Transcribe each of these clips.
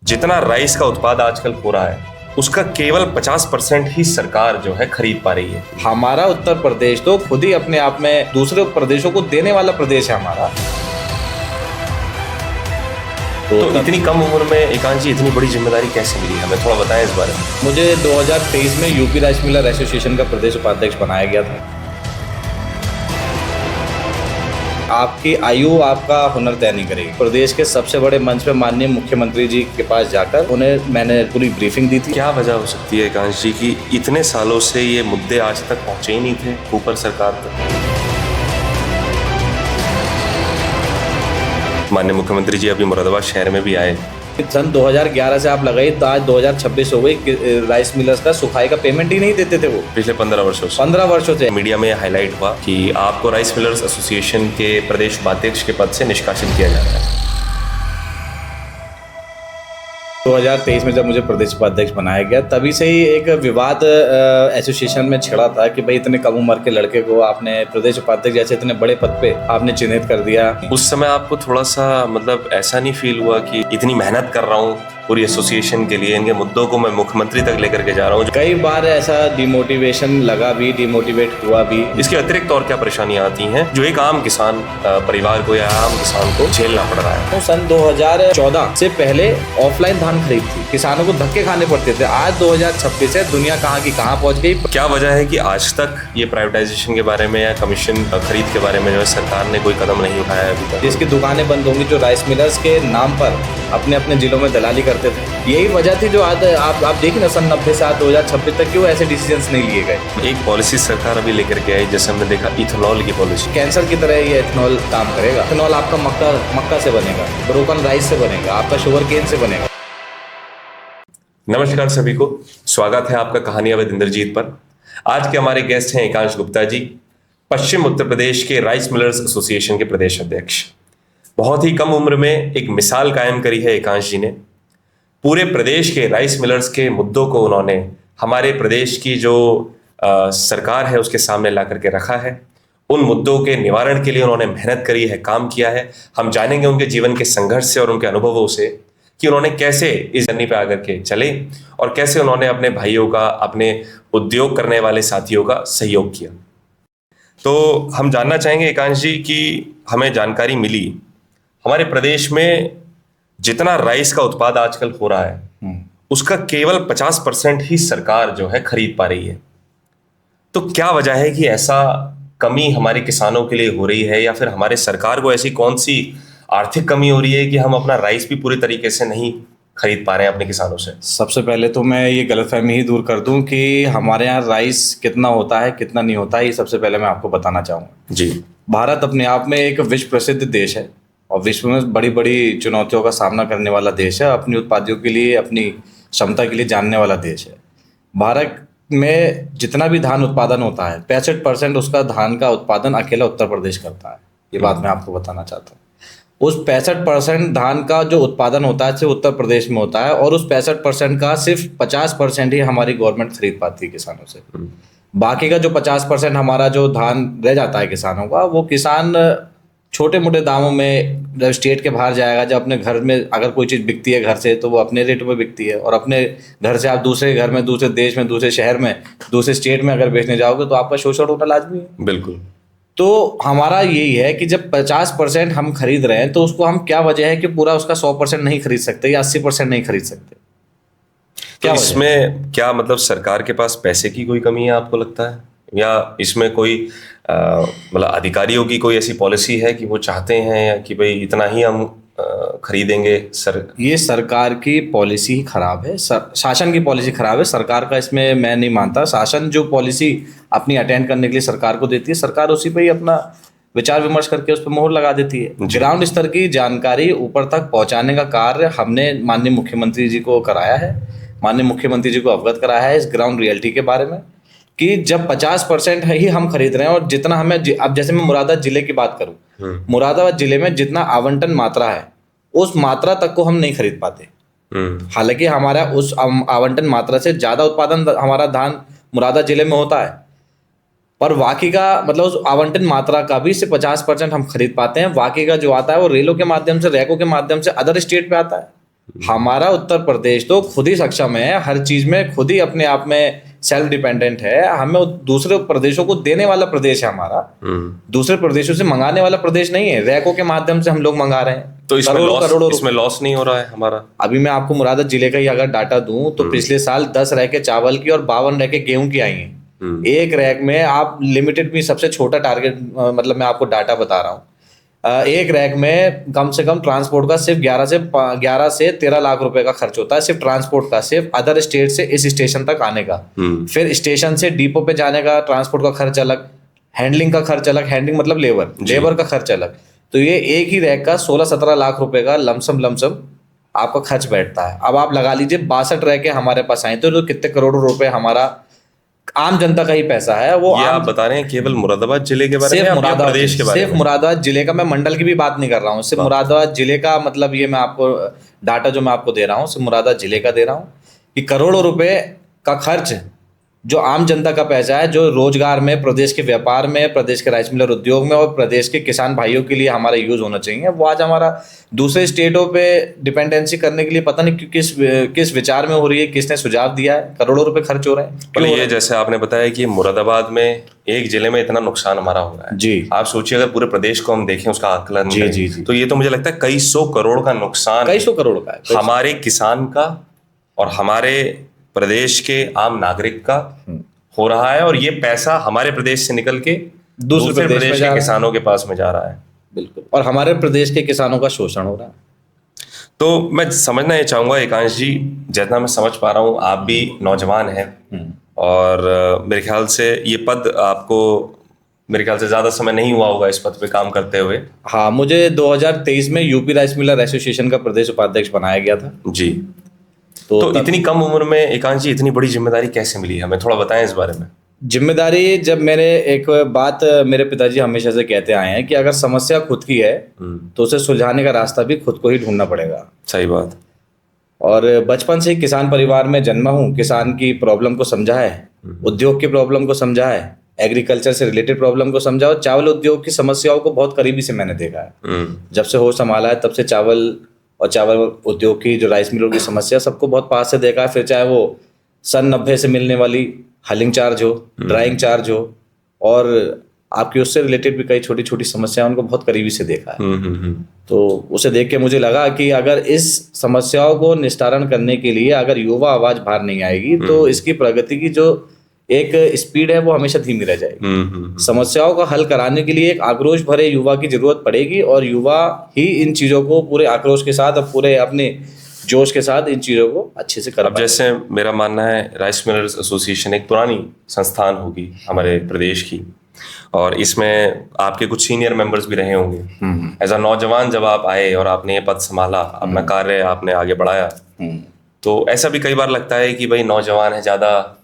जितना राइस का उत्पाद आजकल हो रहा है उसका केवल 50% ही सरकार जो है खरीद पा रही है। हमारा उत्तर प्रदेश तो खुद ही अपने आप में दूसरे प्रदेशों को देने वाला प्रदेश है हमारा। तो इतनी कम उम्र में एकांश जी इतनी बड़ी जिम्मेदारी कैसे मिली, हमें थोड़ा बताएं इस बारे में। मुझे 2023 में यूपी राइस मिलर एसोसिएशन का प्रदेश उपाध्यक्ष बनाया गया था। आपकी आयु आपका हुनर तय नहीं करेगी। प्रदेश के सबसे बड़े मंच पे माननीय मुख्यमंत्री जी के पास जाकर उन्हें मैंने पूरी ब्रीफिंग दी थी। क्या वजह हो सकती है एकांश जी की इतने सालों से ये मुद्दे आज तक पहुंचे ही नहीं थे ऊपर सरकार तक? माननीय मुख्यमंत्री जी अभी मुरादाबाद शहर में भी आए। सन 2011 से आप लगाई तो आज 2026 हो गई, राइस मिलर्स का सुखाई का पेमेंट ही नहीं देते थे वो पिछले 15 वर्षों से। मीडिया में हाईलाइट हुआ कि आपको राइस मिलर्स एसोसिएशन के प्रदेश उपाध्यक्ष के पद से निष्कासित किया जा रहा है। 2023 में जब मुझे प्रदेश उपाध्यक्ष बनाया गया तभी से ही एक विवाद एसोसिएशन में छिड़ा था कि भाई इतने कम उम्र के लड़के को आपने प्रदेश उपाध्यक्ष जैसे इतने बड़े पद पे आपने चिन्हित कर दिया। उस समय आपको थोड़ा सा मतलब ऐसा नहीं फील हुआ कि इतनी मेहनत कर रहा हूँ पूरी एसोसिएशन के लिए, इनके मुद्दों को मैं मुख्यमंत्री तक लेकर के जा रहा हूँ? कई बार ऐसा डिमोटिवेशन लगा भी, डिमोटिवेट हुआ भी। इसके अतिरिक्त और क्या परेशानियां आती हैं जो एक आम किसान परिवार को या आम किसान को झेलना पड़ रहा है? तो सन 2014 से पहले ऑफलाइन धान खरीद थी, किसानों को धक्के खाने पड़ते थे। आज 2026 है, दुनिया कहाँ की कहाँ पहुँच गई। क्या वजह है कि आज तक ये प्राइवेटाइजेशन के बारे में या कमीशन खरीद के बारे में जो है सरकार ने कोई कदम नहीं उठाया अभी तक? जिसकी दुकानें बंद होंगी, जो राइस मिलर्स के नाम पर अपने अपने जिलों में दलाली करते थे, यही वजह थी जो आज आप देखिए ना, सन 90 से आज 2026 तक क्यों ऐसे डिसीजंस नहीं लिए गए। एक पॉलिसी सरकार अभी लेकर के आई जैसे हमने देखा इथेनॉल की पॉलिसी। कैंसर की तरह ये इथेनॉल काम करेगा। इथेनॉल आपका मक्का से बनेगा, ब्रोकन राइस से बनेगा, आपका शुगर केन से बनेगा। नमस्कार सभी को, स्वागत है आपका कहानियां विद इंद्रजीत पर। आज के हमारे गेस्ट हैं एकांश गुप्ता जी, पश्चिम उत्तर प्रदेश के राइस मिलर्स एसोसिएशन के प्रदेश अध्यक्ष। बहुत ही कम उम्र में एक मिसाल कायम करी है एकांश जी ने। पूरे प्रदेश के राइस मिलर्स के मुद्दों को उन्होंने हमारे प्रदेश की जो सरकार है उसके सामने ला करके रखा है। उन मुद्दों के निवारण के लिए उन्होंने मेहनत करी है, काम किया है। हम जानेंगे उनके जीवन के संघर्ष से और उनके अनुभवों से कि उन्होंने कैसे इस जर्नी पे आकर के चले और कैसे उन्होंने अपने भाइयों का, अपने उद्योग करने वाले साथियों का सहयोग किया। तो हम जानना चाहेंगे एकांश जी कि हमें जानकारी मिली हमारे प्रदेश में जितना राइस का उत्पाद आजकल हो रहा है उसका केवल 50% ही सरकार जो है खरीद पा रही है। तो क्या वजह है कि ऐसा कमी हमारे किसानों के लिए हो रही है, या फिर हमारे सरकार को ऐसी कौन सी आर्थिक कमी हो रही है कि हम अपना राइस भी पूरी तरीके से नहीं खरीद पा रहे हैं अपने किसानों से? सबसे पहले तो मैं ये गलतफहमी ही दूर कर दूं कि हमारे यहाँ राइस कितना होता है कितना नहीं होता है, ये सबसे पहले मैं आपको बताना चाहूँगा। जी, भारत अपने आप में एक विश्व प्रसिद्ध देश है और विश्व में बड़ी बड़ी चुनौतियों का सामना करने वाला देश है। अपनी उत्पादों के लिए, अपनी क्षमता के लिए जानने वाला देश है। भारत में जितना भी धान उत्पादन होता है 65% उसका धान का उत्पादन अकेला उत्तर प्रदेश करता है। ये बात मैं आपको बताना चाहता हूँ। उस 65% धान का जो उत्पादन होता है सिर्फ उत्तर प्रदेश में होता है और उस 65% का सिर्फ 50% ही हमारी गवर्नमेंट खरीद पाती है किसानों से। बाकी का जो 50% हमारा जो धान रह जाता है किसानों का, वो किसान छोटे मोटे दामों में जब स्टेट के बाहर जाएगा, जब अपने घर में अगर कोई चीज़ बिकती है घर से तो वो अपने रेट में बिकती है, और अपने घर से आप दूसरे घर में, दूसरे देश में, दूसरे शहर में, दूसरे स्टेट में अगर बेचने जाओगे तो आपका शोषण होना लाजमी है। बिल्कुल। तो हमारा यही है कि जब 50% हम खरीद रहे हैं तो उसको हम क्या वजह है कि पूरा उसका 100% नहीं खरीद सकते या 80% नहीं खरीद सकते? क्या इसमें क्या मतलब सरकार के पास पैसे की कोई कमी है आपको लगता है, या इसमें कोई मतलब अधिकारियों की कोई ऐसी पॉलिसी है कि वो चाहते हैं कि भाई इतना ही हम खरीदेंगे? ये सरकार की पॉलिसी ही खराब है, शासन की पॉलिसी खराब है। सरकार का इसमें मैं नहीं मानता। शासन जो पॉलिसी अपनी अटेंड करने के लिए सरकार को देती है, सरकार उसी पे ही अपना विचार विमर्श करके उस पर मोहर लगा देती है। ग्राउंड स्तर की जानकारी ऊपर तक पहुंचाने का कार्य हमने माननीय मुख्यमंत्री जी को कराया है, माननीय मुख्यमंत्री जी को अवगत कराया है इस ग्राउंड रियलिटी के बारे में कि जब 50% ही हम खरीद रहे हैं और जितना हमें, अब जैसे मैं मुरादाबाद जिले की बात करूं, मुरादाबाद जिले में जितना आवंटन मात्रा है उस मात्रा तक को हम नहीं खरीद पाते। हालांकि हमारा उस आवंटन मात्रा से ज्यादा उत्पादन हमारा धान मुरादाबाद जिले में होता है, पर बाकी का मतलब उस आवंटन मात्रा का भी सिर्फ 50% हम खरीद पाते हैं। बाकी का जो आता है वो रेलों के माध्यम से, रैकों के माध्यम से अदर स्टेट पे आता है। हमारा उत्तर प्रदेश तो खुद ही सक्षम है, हर चीज में खुद ही अपने आप में सेल्फ डिपेंडेंट है। हमें दूसरे प्रदेशों को देने वाला प्रदेश है हमारा, दूसरे प्रदेशों से मंगाने वाला प्रदेश नहीं है। रैकों के माध्यम से हम लोग मंगा रहे हैं, तो इसमें करोड़ों इसमें लॉस नहीं हो रहा है हमारा? अभी मैं आपको मुरादाबाद जिले का ही अगर डाटा दूं तो पिछले साल 10 रैके चावल की और 52 रैके गेहूं की आई हैं। एक रैक में आप लिमिटेड भी सबसे छोटा टारगेट, मतलब मैं आपको डाटा बता रहा हूँ, एक रैक में कम से कम ट्रांसपोर्ट का सिर्फ 11 से 13 लाख रुपए का खर्च होता है, सिर्फ ट्रांसपोर्ट का, सिर्फ अदर स्टेट से इस स्टेशन तक आने का। फिर स्टेशन से डिपो पे जाने का ट्रांसपोर्ट का खर्च अलग, हैंडलिंग का खर्च अलग, हैंडलिंग मतलब लेबर का खर्च अलग। तो ये एक ही रैक का 16-17 लाख रुपए का लमसम आपका खर्च बैठता है। अब आप लगा लीजिए 62 रैके हमारे पास आए तो कितने करोड़ों रुपए हमारा आम जनता का ही पैसा है। वो ये आप बता रहे हैं केवल मुरादाबाद जिले के बारे में या प्रदेश के बारे में? सिर्फ मुरादाबाद जिले का, मैं मंडल की भी बात नहीं कर रहा हूँ, सिर्फ मुरादाबाद जिले का। मतलब ये मैं आपको डाटा जो मैं आपको दे रहा हूँ सिर्फ मुरादाबाद जिले का दे रहा हूँ कि करोड़ों रुपए का खर्च जो आम जनता का पैसा है, जो रोजगार में, प्रदेश के व्यापार में, प्रदेश के राइस मिलर उद्योग में और प्रदेश के किसान भाइयों के लिए हमारा यूज होना चाहिए, वो आज हमारा दूसरे स्टेटों पे डिपेंडेंसी करने के लिए पता नहीं किस विचार में हो रही है, किसने सुझाव दिया है, करोड़ों रुपए खर्च हो रहे हैं। पर ये जैसे आपने बताया कि मुरादाबाद में एक जिले में इतना नुकसान हमारा हो रहा है जी, आप सोचिए अगर पूरे प्रदेश को हम देखें उसका आकलन जी, जी, तो ये तो मुझे लगता है कई सौ करोड़ का नुकसान, कई सौ करोड़ का है हमारे किसान का और हमारे प्रदेश के आम नागरिक का हो रहा है। और ये पैसा हमारे प्रदेश से निकल के दूसरे प्रदेश के किसानों के पास में जा रहा है। बिल्कुल, और हमारे प्रदेश के किसानों का शोषण हो रहा है। तो मैं समझना ये चाहूंगा एकांश जी, जितना मैं समझ पा रहा हूँ आप भी नौजवान हैं और मेरे ख्याल से ये पद आपको, मेरे ख्याल से ज्यादा समय नहीं हुआ होगा इस पद पे काम करते हुए। हाँ, मुझे 2023 में यूपी राइस मिलर एसोसिएशन का प्रदेश उपाध्यक्ष बनाया गया था जी। तो इतनी कम उम्र में एकांश जी इतनी बड़ी जिम्मेदारी कैसे मिली, हमें थोड़ा बताएं इस बारे में। जिम्मेदारी, जब मैंने एक बात मेरे पिताजी हमेशा से कहते आए हैं कि अगर समस्या खुद की है तो उसे सुलझाने का रास्ता भी खुद को ही ढूंढना पड़ेगा। सही बात। और बचपन से ही किसान परिवार में जन्मा हूँ, किसान की प्रॉब्लम को समझा है, उद्योग की प्रॉब्लम को समझा है, एग्रीकल्चर से रिलेटेड प्रॉब्लम को समझा और चावल उद्योग की समस्याओं को बहुत करीबी से मैंने देखा है। जब से होश संभाला है तब से चावल और चावल उद्योग की जो राइस मिलों की समस्या सबको बहुत पास से देखा है। फिर चाहे वो सन 90 से मिलने वाली हलिंग चार्ज हो, ड्राइंग चार्ज हो और आपकी उससे रिलेटेड भी कई छोटी छोटी समस्याएं, उनको बहुत करीबी से देखा है। तो उसे देख के मुझे लगा कि अगर इस समस्याओं को निस्तारण करने के लिए अगर युवा आवाज बाहर नहीं आएगी तो इसकी प्रगति की जो एक स्पीड है वो हमेशा धीमी रह जाएगी। समस्याओं का हल कराने के लिए एक आक्रोश भरे युवा की जरूरत पड़ेगी और युवा ही इन चीजों को पूरे आक्रोश के साथ और पूरे अपने जोश के साथ इन चीजों को अच्छे से कर पाए। जैसे मेरा मानना है राइस मिलर्स एसोसिएशन एक पुरानी संस्थान होगी हमारे प्रदेश की और इसमें आपके कुछ सीनियर मेंबर्स भी रहे होंगे। एज अ नौजवान जब आप आए और आपने ये पद संभाला, अपना कार्य आपने आगे बढ़ाया, तो ऐसा भी कई बार लगता है कि भाई नौजवान है, ज्यादा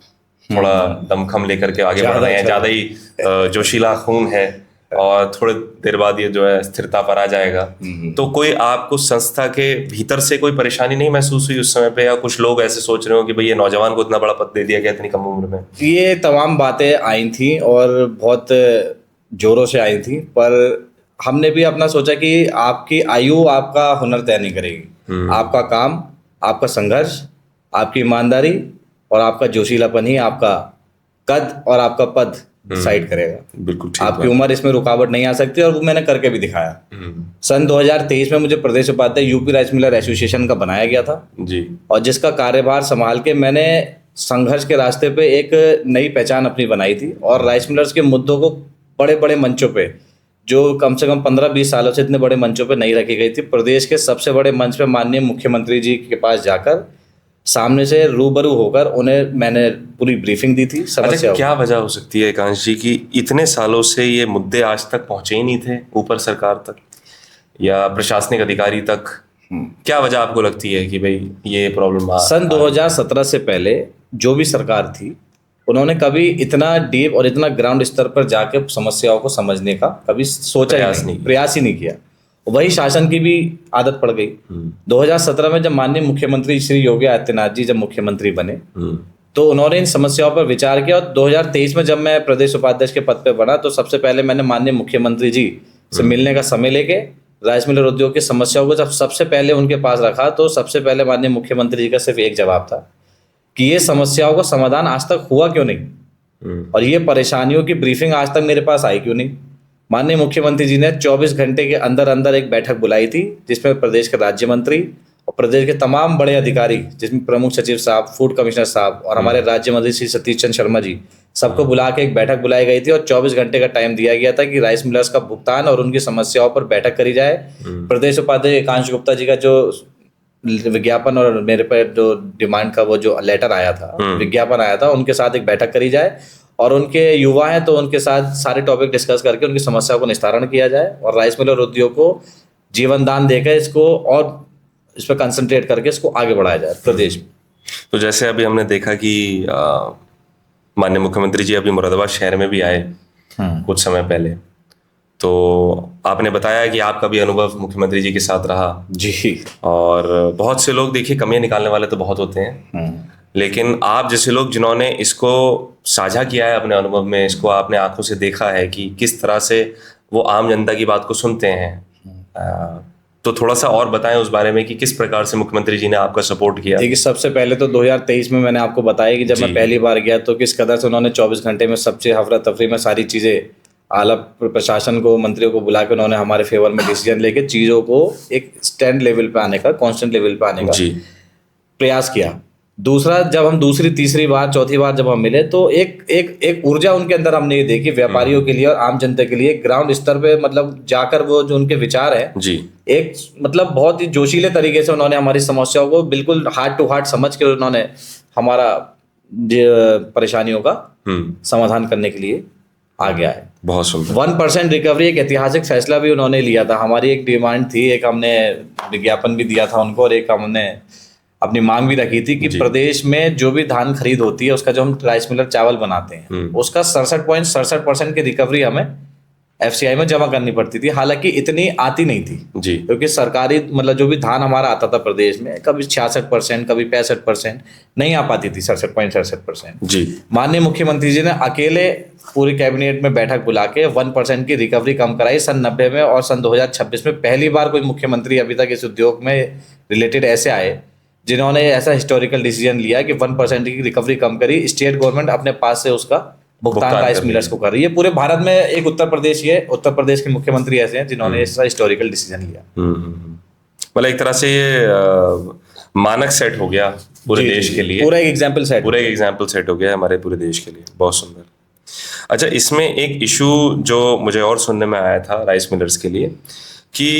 थोड़ा दमखम लेकर के आगे बढ़ रहे हैं, ज्यादा ही जोशीला खून है और थोड़ी देर बाद ये जो है स्थिरता पर आ जाएगा। तो कोई आपको संस्था के भीतर से कोई परेशानी नहीं महसूस हुई उस समय पे, या कुछ लोग ऐसे सोच रहे हो कि भाई ये नौजवान को इतना बड़ा पद दे दिया गया इतनी कम उम्र में? ये तमाम बातें आई थी और बहुत जोरों से आई थी, पर हमने भी अपना सोचा कि आपकी आयु आपका हुनर तय नहीं करेगी। आपका काम, आपका संघर्ष, आपकी ईमानदारी और आपका जोशीलापन ही आपका कद और आपका पद डिसाइड करेगा। बिल्कुल ठीक। आपकी उम्र इसमें रुकावट नहीं आ सकती और वो मैंने करके भी दिखाया। सन 2023 में मुझे प्रदेश उपाध्यक्ष यूपी राइस मिलर एसोसिएशन का बनाया गया था जी, और जिसका कार्यभार संभाल के मैंने संघर्ष के रास्ते पे एक नई पहचान अपनी बनाई थी और राइस मिलर्स के मुद्दों को बड़े बड़े मंचों पे, जो कम से कम 15-20 सालों से इतने बड़े मंचों पे नहीं रखी गई थी, प्रदेश के सबसे बड़े मंच पे माननीय मुख्यमंत्री जी के पास जाकर सामने से रूबरू होकर उन्हें मैंने पूरी ब्रीफिंग दी थी। अच्छा, क्या वजह हो सकती है एकांश जी कि इतने सालों से ये मुद्दे आज तक पहुंचे ही नहीं थे ऊपर सरकार तक या प्रशासनिक अधिकारी तक? क्या वजह आपको लगती है कि भाई ये प्रॉब्लम? सन 2017 से पहले जो भी सरकार थी उन्होंने कभी इतना डीप और इतना ग्राउंड स्तर पर जाके समस्याओं को समझने का कभी सोचा प्रयास ही नहीं किया। वही शासन की भी आदत पड़ गई। 2017 में जब माननीय मुख्यमंत्री श्री योगी आदित्यनाथ जी जब मुख्यमंत्री बने तो उन्होंने इन समस्याओं पर विचार किया और 2023 में जब मैं प्रदेश उपाध्यक्ष के पद पे बना तो सबसे पहले मैंने माननीय मुख्यमंत्री जी से मिलने का समय लेके राइस मिलर उद्योग की समस्याओं को जब सबसे पहले उनके पास रखा तो सबसे पहले माननीय मुख्यमंत्री जी का सिर्फ एक जवाब था कि ये समस्याओं का समाधान आज तक हुआ क्यों नहीं, और ये परेशानियों की ब्रीफिंग आज तक मेरे पास आई क्यों नहीं। माननीय मुख्यमंत्री जी ने 24 घंटे के अंदर अंदर एक बैठक बुलाई थी जिसमें प्रदेश के राज्य मंत्री और प्रदेश के तमाम बड़े अधिकारी, जिसमें प्रमुख सचिव साहब, फूड कमिश्नर साहब और हमारे राज्य मंत्री श्री सतीश चंद्र शर्मा जी, सबको बुला के एक बैठक बुलाई गई थी और 24 घंटे का टाइम दिया गया था कि राइस मिलर्स का भुगतान और उनकी समस्याओं पर बैठक करी जाए। प्रदेश उपाध्यक्ष एकांश गुप्ता जी का जो विज्ञापन और मेरे पर जो डिमांड का वो जो लेटर आया था, विज्ञापन आया था, उनके साथ एक बैठक करी जाए और उनके युवा हैं तो उनके साथ सारे टॉपिक डिस्कस करके उनकी समस्या को निस्तारण किया जाए और राइस मिलर उद्योग को जीवन दान देकर इसको और इस पर कंसंट्रेट करके इसको आगे बढ़ाया जाए प्रदेश में। तो जैसे अभी हमने देखा कि माननीय मुख्यमंत्री जी अभी मुरादाबाद शहर में भी आए कुछ समय पहले, तो आपने बताया कि आपका भी अनुभव मुख्यमंत्री जी के साथ रहा जी। और बहुत से लोग देखिए कमियां निकालने वाले तो बहुत होते हैं, लेकिन आप जैसे लोग जिन्होंने इसको साझा किया है अपने अनुभव में, इसको आपने आंखों से देखा है कि किस तरह से वो आम जनता की बात को सुनते हैं, तो थोड़ा सा और बताएं उस बारे में कि किस प्रकार से मुख्यमंत्री जी ने आपका सपोर्ट किया। देखिए, सबसे पहले तो 2023 में मैंने आपको बताया कि जब मैं पहली बार गया तो किस कदर से उन्होंने 24 घंटे में सबसे हफरा तफरी में सारी चीज़ें, आला प्रशासन को, मंत्रियों को बुला के उन्होंने हमारे फेवर में डिसीजन लेके चीज़ों को एक स्टैंड लेवल पे आने का, कांस्टेंट लेवल पे आने का प्रयास किया। दूसरा, जब हम दूसरी तीसरी बार चौथी बार जब हम मिले तो एक ऊर्जा उनके अंदर हमने ये देखी व्यापारियों के लिए और आम जनता के लिए ग्राउंड स्तर पे, मतलब जाकर वो जो उनके विचार है जी, एक मतलब बहुत ही जोशीले तरीके से उन्होंने हमारी समस्याओं को बिल्कुल हार्ट टू हार्ट समझ के उन्होंने हमारा परेशानियों का समाधान करने के लिए आ गया है। बहुत सुंदर। 1% रिकवरी एक ऐतिहासिक फैसला भी उन्होंने लिया था। हमारी एक डिमांड थी, एक हमने विज्ञापन भी दिया था उनको और एक हमने अपनी मांग भी रखी थी कि प्रदेश में जो भी धान खरीद होती है उसका जो हम राइस मिलर चावल बनाते हैं उसका 67.67% की रिकवरी हमें एफसीआई में जमा करनी पड़ती थी। हालांकि इतनी आती नहीं थी जी, क्योंकि सरकारी मतलब जो भी धान हमारा आता था प्रदेश में कभी 66%, कभी 65% नहीं आ पाती थी, 67.67% जी। माननीय मुख्यमंत्री जी ने अकेले पूरी कैबिनेट में बैठक बुला के 1% की रिकवरी कम कराई सन 90 में, और सन 2026 में पहली बार कोई मुख्यमंत्री अभी तक इस उद्योग में रिलेटेड ऐसे आए जिन्होंने ऐसा हिस्टोरिकल डिसीजन लिया कि 1% की रिकवरी कम करी। स्टेट गवर्नमेंट अपने पास से उसका भुगतान राइस मिलर्स को कर रही है। पूरे भारत में एक उत्तर प्रदेश के मुख्यमंत्री ऐसे हैं जिन्होंने ऐसा हिस्टोरिकल डिसीजन लिया। मतलब एक तरह से ये मानक सेट हो गया पूरे देश के लिए, पूरा एक एग्जाम्पल सेट हो गया हमारे पूरे देश के लिए। बहुत सुंदर। अच्छा, इसमें एक इशू जो मुझे और सुनने में आया था राइस मिलर्स के लिए कि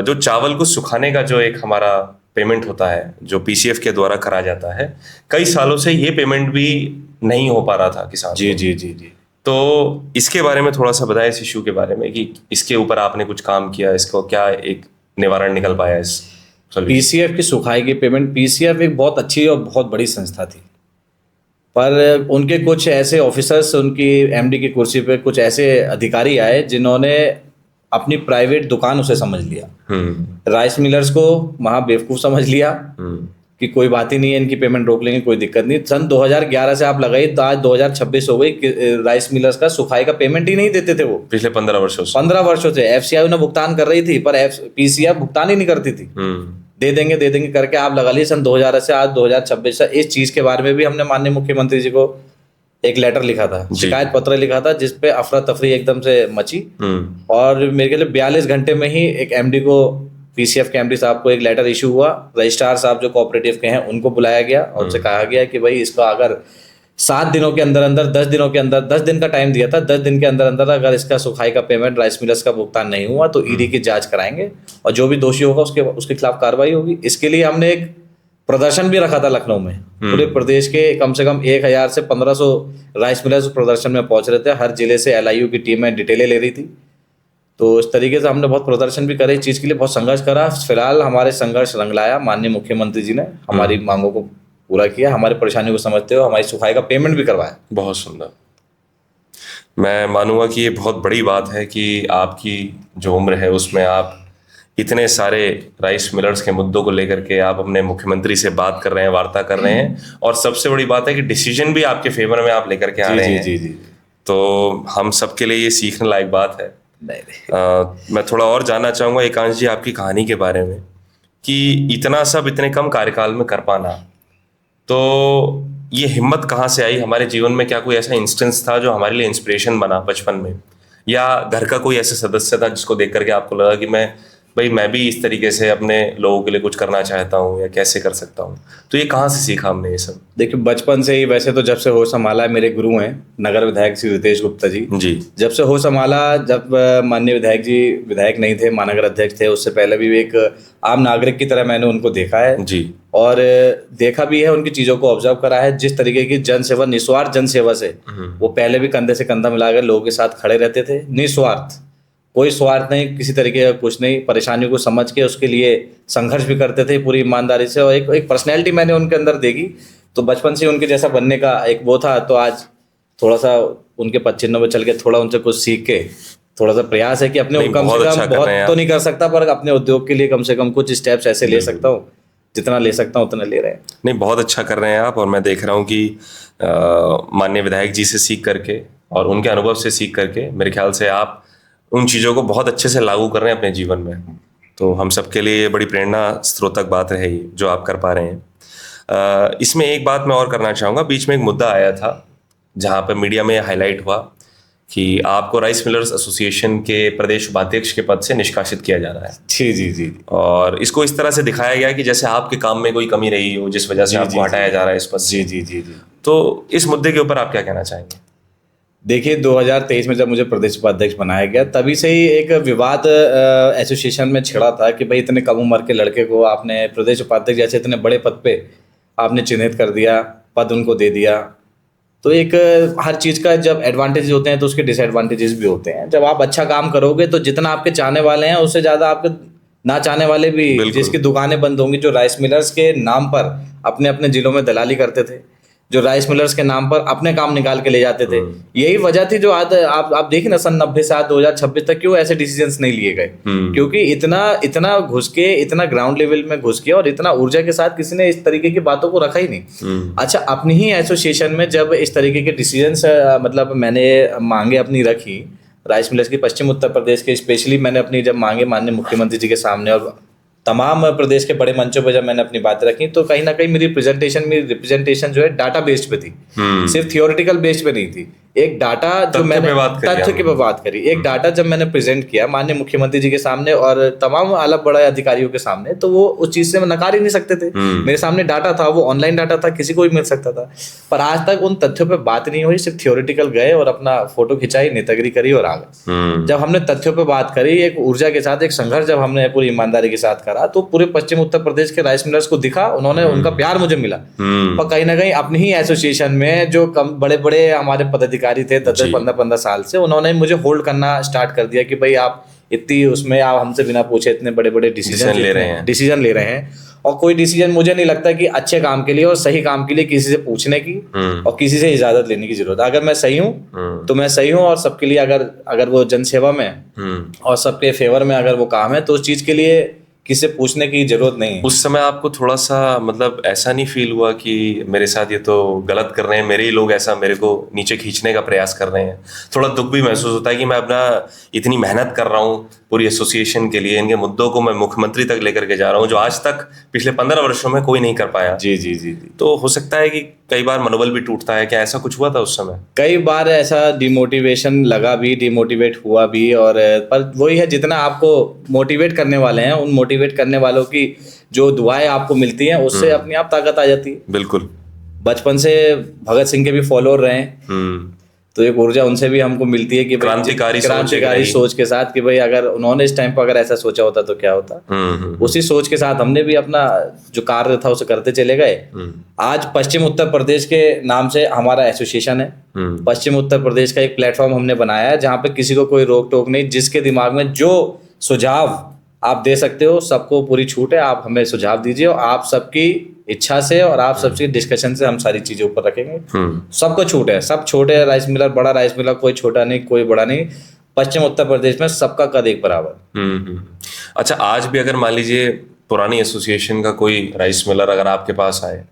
जो चावल को सुखाने का जो एक हमारा पेमेंट होता है जो पीसीएफ के द्वारा करा जाता है, कई सालों से ये पेमेंट भी नहीं हो पा रहा था किसान जी को। जी जी जी। तो इसके बारे में थोड़ा सा बताएं, इस इशू के बारे में कि इसके ऊपर आपने कुछ काम किया, इसको क्या एक निवारण निकल पाया इस पीसीएफ की सुखाई की पेमेंट। पीसीएफ एक बहुत अच्छी और बहुत बड़ी संस्था थी, पर उनके कुछ ऐसे ऑफिसर्स, उनकी एमडी की कुर्सी पे कुछ ऐसे अधिकारी आए जिन्होंने अपनी प्राइवेट दुकान उसे समझ लिया, राइस मिलर्स को वहां बेवकूफ समझ लिया कि कोई बात ही नहीं है, इनकी पेमेंट रोक लेंगे, कोई दिक्कत नहीं। सन 2011 से आप लगाई तो आज 2026 हो गई, राइस मिलर्स का सुखाई का पेमेंट ही नहीं देते थे वो पिछले 15 वर्षों से। एफसीआई ने भुगतान कर रही थी पर पीसीएफ भुगतान ही नहीं करती थी। दे देंगे करके आप लगा लिए सन 2000 से आज 2026 से। इस चीज के बारे में भी हमने माननीय मुख्यमंत्री जी को एक लेटर लिखा था, शिकायत पत्र लिखा था, जिसपे अफरा तफरी एकदम से मची और मेरे लिए 42 घंटे में ही एक एमडी को, पीसीएफ के एमडी साहब को एक लेटर इशू हुआ। रजिस्ट्रार साहब जो कोऑपरेटिव के हैं उनको बुलाया गया और उनसे कहा गया कि भाई इसका अगर 7 दिनों के अंदर अंदर 10 दिनों के अंदर 10 दिन का टाइम दिया था, 10 दिन के अंदर अंदर अगर इसका सुखाई का पेमेंट, राइस मिलर्स का भुगतान नहीं हुआ तो ईडी की जांच कराएंगे और जो भी दोषी होगा उसके खिलाफ कार्रवाई होगी। इसके लिए हमने एक प्रदर्शन भी रखा था लखनऊ में। पूरे प्रदेश के कम से कम 1000 से 1500 राइस मिलर्स प्रदर्शन में पहुंच रहे थे। हर जिले से एलआईयू की टीमें डिटेलें ले रही थी। तो इस तरीके से हमने बहुत प्रदर्शन भी करे, इस चीज़ के लिए बहुत संघर्ष करा। फिलहाल हमारे संघर्ष रंग लाया, माननीय मुख्यमंत्री जी ने हमारी मांगों को पूरा किया, हमारी परेशानियों को समझते हुए हमारी सुखाई का पेमेंट भी करवाया। बहुत सुंदर। मैं मानूंगा कि ये बहुत बड़ी बात है कि आपकी जो उम्र है उसमें आप इतने सारे राइस मिलर्स के मुद्दों को लेकर के आप अपने मुख्यमंत्री से बात कर रहे हैं, वार्ता कर रहे हैं, और सबसे बड़ी बात है कि डिसीजन भी आपके फेवर में आप लेकर के आ रहे हैं। जी। तो हम सबके लिए ये सीखने लायक बात है मैं थोड़ा और जानना चाहूंगा एकांश जी आपकी कहानी के बारे में कि इतना सब इतने कम कार्यकाल में कर पाना, तो ये हिम्मत कहाँ से आई हमारे जीवन में? क्या कोई ऐसा इंस्टेंस था जो हमारे लिए इंस्पिरेशन बना बचपन में, या घर का कोई ऐसा सदस्य था जिसको देख करके आपको लगा कि मैं भी इस तरीके से अपने लोगों के लिए कुछ करना चाहता हूँ या कैसे कर सकता हूँ? तो ये कहाँ से सीखा हमने ये सब? देखिए, बचपन से ही, वैसे तो जब से होश संभाला है, मेरे गुरु हैं नगर विधायक श्री रितेश गुप्ता जी। जब से होश संभाला, जब माननीय विधायक जी विधायक नहीं थे, महानगर अध्यक्ष थे, उससे पहले भी एक आम नागरिक की तरह मैंने उनको देखा है जी, और देखा भी है, उनकी चीजों को ऑब्जर्व करा है। जिस तरीके की जनसेवा, निस्वार्थ जनसेवा से वो पहले भी कंधे से कंधा मिलाकर लोगों के साथ खड़े रहते थे, निस्वार्थ, कोई स्वार्थ नहीं, किसी तरीके का कुछ नहीं, परेशानियों को समझ के उसके लिए संघर्ष भी करते थे पूरी ईमानदारी से। और एक पर्सनैलिटी मैंने उनके अंदर देखी, तो बचपन से उनके जैसा बनने का एक वो था। तो आज थोड़ा सा उनके पदचिन्हों में चल के थोड़ा उनसे कुछ सीख के थोड़ा सा प्रयास है कि अपने कम से कम, बहुत तो नहीं कर सकता, पर अपने उद्योग के लिए कम से कम कुछ स्टेप्स ऐसे ले सकता हूँ, जितना ले सकता हूँ उतना ले रहे हैं। नहीं, बहुत अच्छा कर रहे हैं आप। और मैं देख रहा हूँ कि माननीय विधायक जी से सीख करके और उनके अनुभव से सीख करके मेरे ख्याल से आप उन चीज़ों को बहुत अच्छे से लागू कर रहे हैं अपने जीवन में। तो हम सबके लिए ये बड़ी प्रेरणा स्रोतक बात रहेगी जो आप कर पा रहे हैं। इसमें एक बात मैं और करना चाहूँगा, बीच में एक मुद्दा आया था जहाँ पर मीडिया में हाईलाइट हुआ कि आपको राइस मिलर्स एसोसिएशन के प्रदेश उपाध्यक्ष के पद से निष्कासित किया जा रहा है। जी जी जी। और इसको इस तरह से दिखाया गया कि जैसे आपके काम में कोई कमी रही हो, जिस वजह से आपको हटाया जा रहा है इस पद से। जी जी जी जी। तो इस मुद्दे के ऊपर आप क्या कहना चाहेंगे? देखिए, 2023 में जब मुझे प्रदेश उपाध्यक्ष बनाया गया, तभी से ही एक विवाद एसोसिएशन में छिड़ा था कि भाई इतने कम उम्र के लड़के को आपने प्रदेश उपाध्यक्ष जैसे इतने बड़े पद पे आपने चिन्हित कर दिया, पद उनको दे दिया। तो एक हर चीज़ का जब एडवांटेज होते हैं तो उसके डिसएडवांटेजेस भी होते हैं। जब आप अच्छा काम करोगे तो जितना आपके चाहने वाले हैं उससे ज़्यादा आपके ना चाहने वाले भी, जिसकी दुकानें बंद होंगी, जो राइस मिलर्स के नाम पर अपने अपने जिलों में दलाली करते थे, जो राइस मिलर्स के नाम पर अपने काम निकाल के ले जाते थे, यही वजह थी जो आज आप देखिए ना, सन 90 से 2026 तक क्यों ऐसे डिसीजंस नहीं लिए गए? क्योंकि इतना घुस के, इतना ग्राउंड लेवल में घुस के और इतना ऊर्जा के साथ किसी ने इस तरीके की बातों को रखा ही नहीं। अच्छा, अपनी ही एसोसिएशन में जब इस तरीके के डिसीजंस मतलब मैंने मांगे अपनी रखी राइस मिलर्स की, पश्चिम उत्तर प्रदेश के स्पेशली मैंने अपनी जब मांगे माननीय मुख्यमंत्री जी के सामने और तमाम प्रदेश के बड़े मंचों पर जब मैंने अपनी बातें रखी, तो कहीं ना कहीं मेरी रिप्रेजेंटेशन जो है डाटा बेस्ड पे थी, सिर्फ थियोरेटिकल बेस्ड पे नहीं थी। एक डाटा जो मैंने तथ्य के पे बात करी, एक डाटा जब मैंने प्रेजेंट किया माननीय मुख्यमंत्री जी के सामने और तमाम आला बड़ा अधिकारियों के सामने, तो वो उस चीज से नकार ही नहीं सकते थे। मेरे सामने डाटा था, वो ऑनलाइन डाटा था, किसी को भी मिल सकता था, पर आज तक उन तथ्यों पे बात नहीं हुई, सिर्फ थियोरेटिकल गए और अपना फोटो खिंचाई, नेतागिरी करी और आ गए। जब हमने तथ्यों पे बात करी, एक ऊर्जा के साथ, एक संघर्ष जब हमने पूरी ईमानदारी के साथ करा, तो पूरे पश्चिम उत्तर प्रदेश के राइस मिलर्स को दिखा, उन्होंने, उनका प्यार मुझे मिला। पर कहीं ना कहीं अपनी ही एसोसिएशन में जो बड़े बड़े हमारे पदाधिकारी थे 10-15 साल से, उन्होंने मुझे होल्ड करना स्टार्ट कर दिया कि भाई आप इतनी उसमें, आप हमसे बिना पूछे इतने बड़े बड़े डिसीजन ले रहे हैं। और कोई डिसीजन मुझे नहीं लगता कि अच्छे काम के लिए और सही काम के लिए किसी से पूछने की और किसी से इजाजत लेने की जरूरत है। अगर मैं सही हूँ तो मैं सही हूँ, और सबके लिए अगर वो जनसेवा में और सबके फेवर में अगर वो काम है, तो उस चीज के लिए किसी से पूछने की जरूरत नहीं है। उस समय आपको थोड़ा सा मतलब ऐसा नहीं फील हुआ कि मेरे साथ ये तो गलत कर रहे हैं, मेरे ही लोग ऐसा मेरे को नीचे खींचने का प्रयास कर रहे हैं? थोड़ा दुख भी महसूस होता है कि मैं अपना इतनी मेहनत कर रहा हूँ पूरी एसोसिएशन के लिए, इनके मुद्दों को मैं मुख्यमंत्री तक लेकर के जा रहा हूँ, जो आज तक पिछले 15 वर्षों में कोई नहीं कर पाया। जी जी जी। तो हो सकता है कि कई बार मनोबल भी टूटता है। क्या ऐसा कुछ हुआ था उस समय? कई बार ऐसा डिमोटिवेशन लगा भी, डिमोटिवेट हुआ भी, और पर वही है, जितना आपको मोटिवेट करने वाले हैं, उन मोटिवेट करने वालों की जो दुआएं आपको मिलती हैं, उससे अपने आप ताकत आ जाती है। बिल्कुल। बचपन से भगत सिंह के भी फॉलोअर रहे हैं, तो एक ऊर्जा उनसे भी हमको मिलती है कि क्रांतिकारी सोच के साथ कि भाई अगर उन्होंने इस टाइम पर अगर ऐसा सोचा होता तो क्या होता। उसी सोच के साथ हमने भी अपना जो कार्य था उसे करते चले गए। आज पश्चिम उत्तर प्रदेश के नाम से हमारा एसोसिएशन है। पश्चिम उत्तर प्रदेश का एक प्लेटफॉर्म हमने बनाया है जहाँ पे किसी को कोई रोक टोक नहीं, जिसके दिमाग में जो सुझाव आप दे सकते हो, सबको पूरी छूट है, आप हमें सुझाव दीजिए और आप सबकी इच्छा से और आप सबसे डिस्कशन से हम सारी चीजें ऊपर रखेंगे। सबको छूट है, सब छोटे राइस मिलर, बड़ा राइस मिलर, कोई छोटा नहीं, कोई बड़ा नहीं। पश्चिम उत्तर प्रदेश में सबका कद एक बराबर। अच्छा, आज भी अगर मान लीजिए पुरानी एसोसिएशन का कोई राइस मिलर अगर आपके पास आए,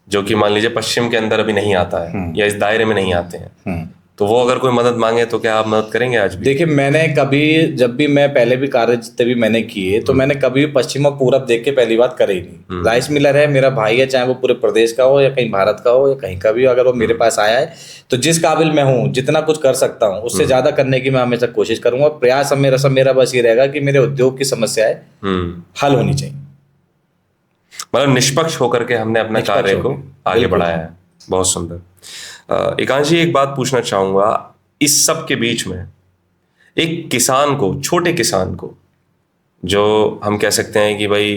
जो कि मान लीजिए पश्चिम के अंदर अभी नहीं आता है या इस दायरे में नहीं आते हैं, तो वो अगर कोई मदद मांगे तो क्या आप मदद करेंगे आज भी? देखिए, मैंने कभी, जब भी मैं पहले भी कार्य जितने भी मैंने किए, तो मैंने कभी भी पश्चिम और पूरब देख के पहली बात करे ही नहीं। राइस मिलर है, मेरा भाई है, चाहे वो पूरे प्रदेश का हो या कहीं भारत का हो या कहीं का भी, अगर वो मेरे पास आया है तो जिस काबिल मैं हूँ, जितना कुछ कर सकता हूँ उससे ज्यादा करने की मैं हमेशा कोशिश करूंगा। प्रयास अब मेरा बस ये रहेगा कि मेरे उद्योग की समस्याएं हल होनी चाहिए। मतलब निष्पक्ष होकर के हमने अपना निष्पक्ष कार्य को होकर, आगे बिल्कुल। बढ़ाया है। बहुत सुंदर। एकांश जी, एक बात पूछना चाहूंगा, इस सब के बीच में एक किसान को, छोटे किसान को, जो हम कह सकते हैं कि भाई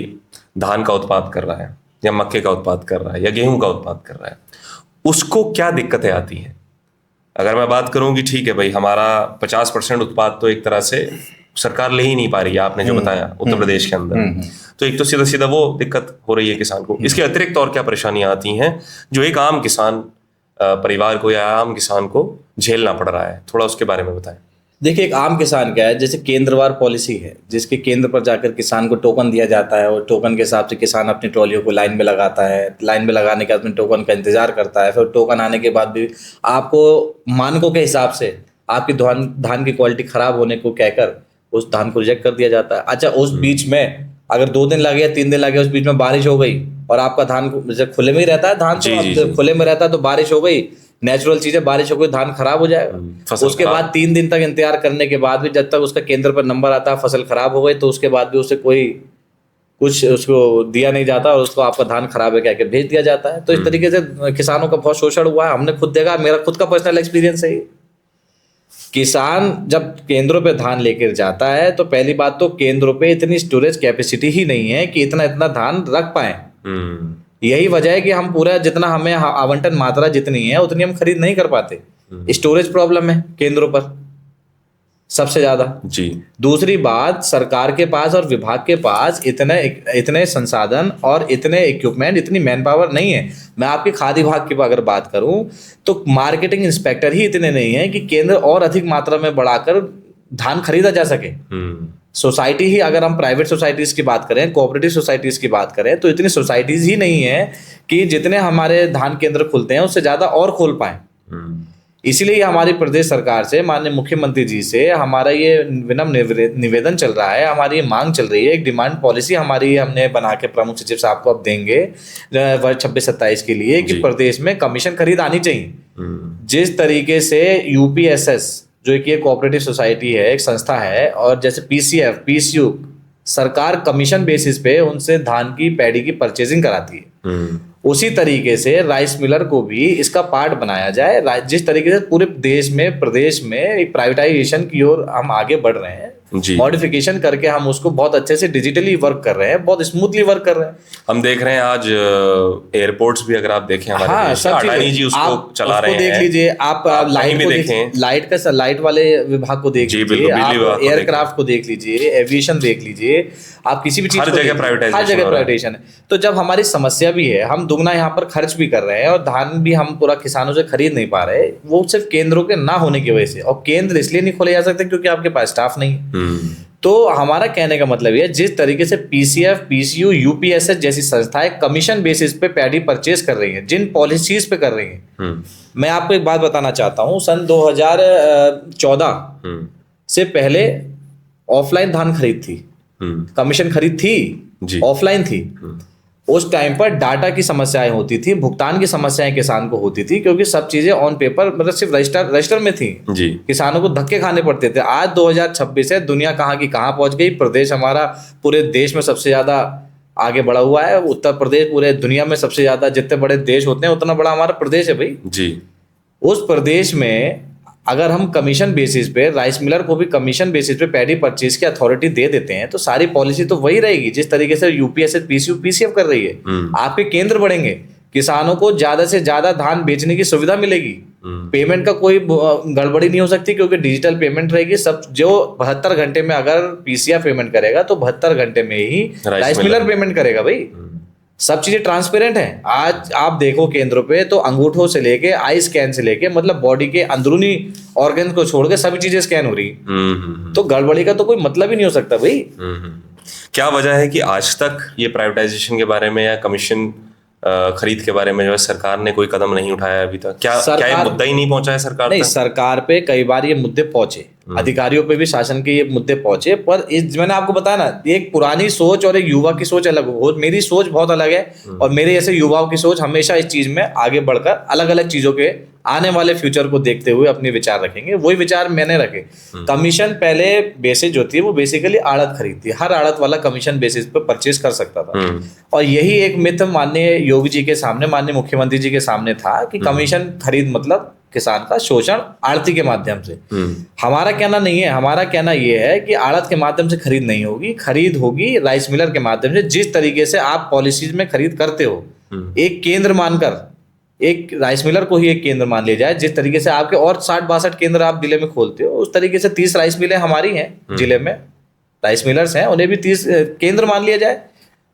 धान का उत्पाद कर रहा है या मक्के का उत्पाद कर रहा है या गेहूं का उत्पाद कर रहा है, उसको क्या दिक्कतें आती हैं? अगर मैं बात करूं कि ठीक है भाई, हमारा 50% उत्पाद तो एक तरह से सरकार ले ही नहीं पा रही है, आपने जो बताया उत्तर प्रदेश के अंदर, तो एक तो सीधा सीधा वो दिक्कत हो रही है किसान को। इसके अतिरिक्त और क्या परेशानियां आती हैं जो एक आम किसान परिवार को या आम किसान को झेलना पड़ रहा है? थोड़ा उसके बारे में बताएं। देखिए, एक आम किसान क्या है, जैसे केंद्रवार पॉलिसी है, जिसके केंद्र पर जाकर किसान को टोकन दिया जाता है और टोकन के हिसाब से किसान अपनी ट्रॉलियों को लाइन में लगाता है। लाइन में लगाने के बाद में टोकन का इंतजार करता है, फिर टोकन आने के बाद भी आपको मानकों के हिसाब से आपकी धान की क्वालिटी खराब होने को कहकर उस धान को रिजेक्ट कर दिया जाता है। अच्छा, उस बीच में अगर 2 दिन लगे या 3 दिन लगे, उस बीच में बारिश हो गई और आपका धान जब खुले में ही रहता है, धान तो खुले में रहता है, तो बारिश हो गई, नेचुरल चीज है, बारिश हो गई, धान खराब हो जाएगा। उसके बाद 3 दिन तक इंतजार करने के बाद भी जब तक उसका केंद्र पर नंबर आता है, फसल खराब हो गई, तो उसके बाद भी उसे कोई कुछ उसको दिया नहीं जाता और उसको आपका धान खराब है कह के भेज दिया जाता है। तो इस तरीके से किसानों का बहुत शोषण हुआ है। हमने खुद देखा, मेरा खुद का पर्सनल एक्सपीरियंस है। किसान जब केंद्रों पे धान लेकर जाता है तो पहली बात तो केंद्रों पे इतनी स्टोरेज कैपेसिटी ही नहीं है कि इतना धान रख पाए। यही वजह है कि हम पूरा जितना हमें आवंटन मात्रा जितनी है उतनी हम खरीद नहीं कर पाते। स्टोरेज प्रॉब्लम है केंद्रों पर सबसे ज्यादा। जी। दूसरी बात, सरकार के पास और विभाग के पास इतने संसाधन और इतने इक्विपमेंट, इतनी मैन पावर नहीं है। मैं आपके खाद्य विभाग की अगर बात करूं तो मार्केटिंग इंस्पेक्टर ही इतने नहीं है कि केंद्र और अधिक मात्रा में बढ़ाकर धान खरीदा जा सके। सोसाइटी ही, अगर हम प्राइवेट सोसाइटीज की बात करें, कोऑपरेटिव सोसाइटीज की बात करें, तो इतनी सोसाइटीज ही नहीं है कि जितने हमारे धान केंद्र खुलते हैं उससे ज्यादा और खोल पाए। इसीलिए हमारी प्रदेश सरकार से, माननीय मुख्यमंत्री जी से हमारा ये विनम्र निवेदन चल रहा है, हमारी मांग चल रही है। एक डिमांड पॉलिसी हमारी हमने बना के प्रमुख सचिव साहब को अब देंगे वर्ष 26-27 के लिए कि प्रदेश में कमीशन खरीद आनी चाहिए। जिस तरीके से यूपीएसएस, जो एक ये कोऑपरेटिव सोसाइटी है, एक संस्था है, और जैसे पीसीएफ, पीसीयू, सरकार कमीशन बेसिस पे उनसे धान की पैडी की परचेजिंग कराती है, उसी तरीके से राइस मिलर को भी इसका पार्ट बनाया जाए। जिस तरीके से पूरे देश में, प्रदेश में एक प्राइवेटाइजेशन की ओर हम आगे बढ़ रहे हैं, मॉडिफिकेशन करके हम उसको बहुत अच्छे से डिजिटली वर्क कर रहे हैं, बहुत स्मूथली वर्क कर रहे हैं। हम देख रहे हैं आज एयरपोर्ट्स भी अगर आप देखें हमारे देश, अडानी जी उसको चला रहे हैं। देख लीजिए आप लाइट को देखें, लाइट वाले विभाग को देख लीजिए, आप एयरक्राफ्ट को देख लीजिए, एविएशन देख लीजिए, आप किसी भी चीज हर जगह प्राइवेटाइजेशन है। तो जब हमारी समस्या भी है, हम दुगना यहाँ पर खर्च भी कर रहे हैं और धान भी हम पूरा किसानों से खरीद नहीं पा रहे, वो सिर्फ केंद्रों के ना होने की वजह से। और केंद्र इसलिए नहीं खोले जा सकते क्योंकि आपके पास स्टाफ नहीं है। तो हमारा कहने का मतलब ये, जिस तरीके से पीसीएफ, पीसीयू, यूपीएसएस जैसी संस्थाएं कमीशन बेसिस पे पैडी परचेज कर रही हैं, जिन पॉलिसीज पे कर रही हैं, मैं आपको एक बात बताना चाहता हूं, सन 2014 से पहले ऑफलाइन धान खरीद थी, कमीशन खरीद थी, ऑफलाइन थी। उस टाइम पर डाटा की समस्याएं होती थी, भुगतान की समस्याएं किसान को होती थी, क्योंकि सब चीजें ऑन पेपर, मतलब सिर्फ रजिस्टर में थी जी। किसानों को धक्के खाने पड़ते थे। आज 2026 है, दुनिया कहाँ की कहाँ पहुंच गई। प्रदेश हमारा पूरे देश में सबसे ज्यादा आगे बढ़ा हुआ है। उत्तर प्रदेश पूरे दुनिया में सबसे ज्यादा, जितने बड़े देश होते हैं उतना बड़ा हमारा प्रदेश है भाई जी। उस प्रदेश में अगर हम कमीशन बेसिस पे, राइस मिलर को भी कमीशन बेसिस पे पैडी परचेज की अथॉरिटी दे देते हैं, तो सारी पॉलिसी तो वही रहेगी जिस तरीके से यूपीएसएस, पीसीयू, पीसीएफ कर रही है। आपके केंद्र बढ़ेंगे, किसानों को ज्यादा से ज्यादा धान बेचने की सुविधा मिलेगी, पेमेंट का कोई गड़बड़ी नहीं हो सकती क्योंकि डिजिटल पेमेंट रहेगी। सब जो 72 घंटे में अगर पीसीएफ पेमेंट करेगा तो 72 घंटे में ही राइस मिलर पेमेंट करेगा भाई। सब चीजें ट्रांसपेरेंट हैं। आज आप देखो केंद्रों पे तो अंगूठों से लेके, आई स्कैन से लेके, मतलब बॉडी के अंदरूनी ऑर्गन को छोड़ के सभी चीजें स्कैन हो रही। तो गड़बड़ी का तो कोई मतलब ही नहीं हो सकता भाई। क्या वजह है कि आज तक ये प्राइवेटाइजेशन के बारे में या कमीशन खरीद के बारे में जो है सरकार ने कोई कदम नहीं उठाया अभी तक? क्या ये मुद्दा ही नहीं पहुंचा है सरकार नहीं, तक? सरकार पे कई बार ये मुद्दे पहुंचे, अधिकारियों पे भी शासन के ये मुद्दे पहुंचे, पर इस मैंने आपको बताया ना, एक पुरानी सोच और एक युवा की सोच अलग हो। मेरी सोच बहुत अलग है और मेरे जैसे युवाओं की सोच हमेशा इस चीज में आगे बढ़कर अलग अलग चीजों के आने वाले फ्यूचर को देखते हुए अपने विचार रखेंगे। वही विचार मैंने रखे। कमीशन पहले बेसिस जो थी वो बेसिकली आड़त खरीदती, हर आड़त वाला कमीशन बेसिस पे परचेज कर सकता था। और यही एक मिथ माननीय योगी जी के सामने, माननीय मुख्यमंत्री जी के सामने था कि कमीशन खरीद मतलब किसान का शोषण आड़ती के माध्यम से। हमारा कहना नहीं है, हमारा कहना यह है कि आड़त के माध्यम से खरीद नहीं होगी, खरीद होगी राइस मिलर के माध्यम से। जिस तरीके से आप पॉलिसीज में खरीद करते हो, एक केंद्र मानकर, एक राइस मिलर को ही एक केंद्र मान लिया जाए, जिस तरीके से आपके और 60-62 केंद्र आप जिले में खोलते हो, उस तरीके से 30 राइस मिलें हमारी हैं जिले में, राइस मिलर्स हैं, उन्हें भी 30 केंद्र मान लिया जाए।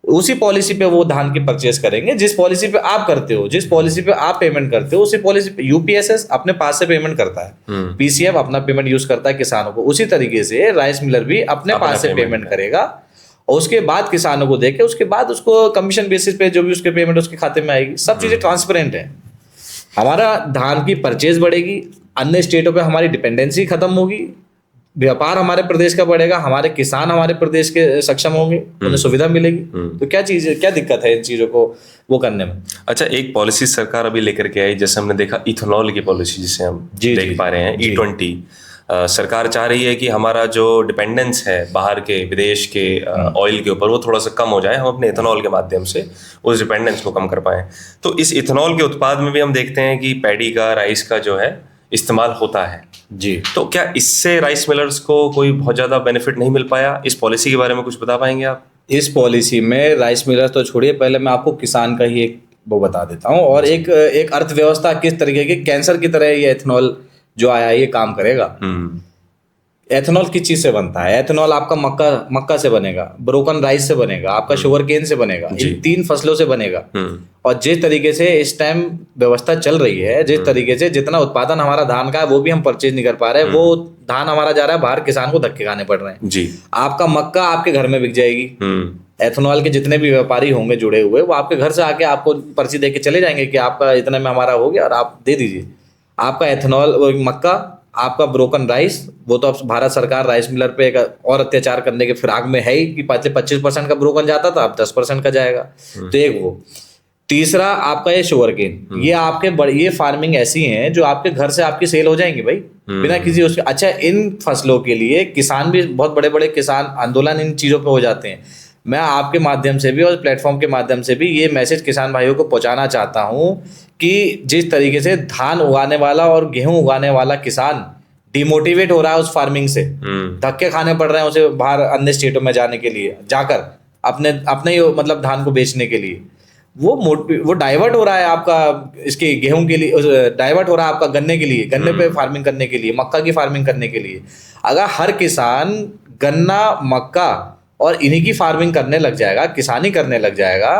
उसी पॉलिसी पे वो धान की परचेज करेंगे जिस पॉलिसी पे आप करते हो, जिस पॉलिसी पे आप पेमेंट करते हो, उसी पॉलिसी पे यूपीएसएस अपने पास से पेमेंट करता है, पीसीएफ अपना पेमेंट यूज करता है किसानों को, उसी तरीके से राइस मिलर भी अपने पास से पेमेंट करेगा और उसके बाद किसानों को देके उसके बाद उसको कमीशन बेसिस पे जो भी उसके पेमेंट उसके खाते में आएगी। सब चीजें ट्रांसपेरेंट है। हमारा धान की परचेज बढ़ेगी, अन्य स्टेटों पे हमारी डिपेंडेंसी खत्म होगी, व्यापार हमारे प्रदेश का बढ़ेगा, हमारे किसान हमारे प्रदेश के सक्षम होंगे, उन्हें सुविधा मिलेगी। तो क्या दिक्कत है इन चीजों को वो करने में? अच्छा, एक पॉलिसी सरकार अभी लेकर के आई, जैसे हमने देखा इथेनॉल की पॉलिसी, जिसे हम देख पा रहे हैं, E20। सरकार चाह रही है कि हमारा जो डिपेंडेंस है बाहर के, विदेश के ऑयल के ऊपर, वो थोड़ा सा कम हो जाए, हम अपने इथेनॉल के माध्यम से उस डिपेंडेंस को कम कर पाएं। तो इस इथेनॉल के उत्पाद में भी हम देखते हैं कि पैडी का, राइस का जो है इस्तेमाल होता है जी। तो क्या इससे राइस मिलर्स को कोई बहुत ज्यादा बेनिफिट नहीं मिल पाया? इस पॉलिसी के बारे में कुछ बता पाएंगे आप? इस पॉलिसी में राइस मिलर तो छोड़िए, पहले मैं आपको किसान का ही एक वो बता देता हूँ और एक अर्थव्यवस्था किस तरीके की कैंसर की तरह ये एथेनॉल जो आया ये काम करेगा। एथेनॉल किस चीज से बनता है? एथेनॉल आपका मक्का से बनेगा, ब्रोकन राइस से बनेगा, आपका शुगर केन से बनेगा, इन 3 फसलों से बनेगा। और जिस तरीके से इस टाइम व्यवस्था चल रही है, जिस तरीके से जितना उत्पादन हमारा धान का है वो भी हम परचेज नहीं कर पा रहे हैं, वो धान हमारा जा रहा है बाहर, किसान को धक्के खाने पड़ रहे हैं जी। आपका मक्का आपके घर में बिक जाएगी। एथेनॉल के जितने भी व्यापारी होंगे जुड़े हुए, वो आपके घर से आके आपको पर्ची दे के चले जाएंगे कि आपका इतने में हमारा हो गया और आप दे दीजिए। आपका एथेनॉल, मक्का, आपका ब्रोकन राइस, वो तो अब भारत सरकार राइस मिलर पे एक और अत्याचार करने के फिराक में है ही कि पहले 25% का ब्रोकन जाता था, अब 10% का जाएगा। तो एक वो। तीसरा आपका ये शुगर केन, ये आपके ये फार्मिंग ऐसी हैं जो आपके घर से आपकी सेल हो जाएंगी भाई, बिना किसी उसके। अच्छा, इन फसलों के लिए किसान भी, बहुत बड़े बड़े किसान आंदोलन इन चीजों पे हो जाते हैं। मैं आपके माध्यम से भी और प्लेटफॉर्म के माध्यम से भी ये मैसेज किसान भाइयों को पहुंचाना चाहता हूं कि जिस तरीके से धान उगाने वाला और गेहूं उगाने वाला किसान डिमोटिवेट हो रहा है उस फार्मिंग से, धक्के खाने पड़ रहे हैं उसे बाहर अन्य स्टेटों में जाने के लिए, जाकर अपने ही मतलब धान को बेचने के लिए, वो डाइवर्ट हो रहा है आपका इसके गेहूं के लिए, डाइवर्ट हो रहा है आपका गन्ने के लिए, गन्ने पे फार्मिंग करने के लिए, मक्का की फार्मिंग करने के लिए। अगर हर किसान गन्ना, मक्का और इन्हीं की फार्मिंग करने लग जाएगा, किसानी करने लग जाएगा,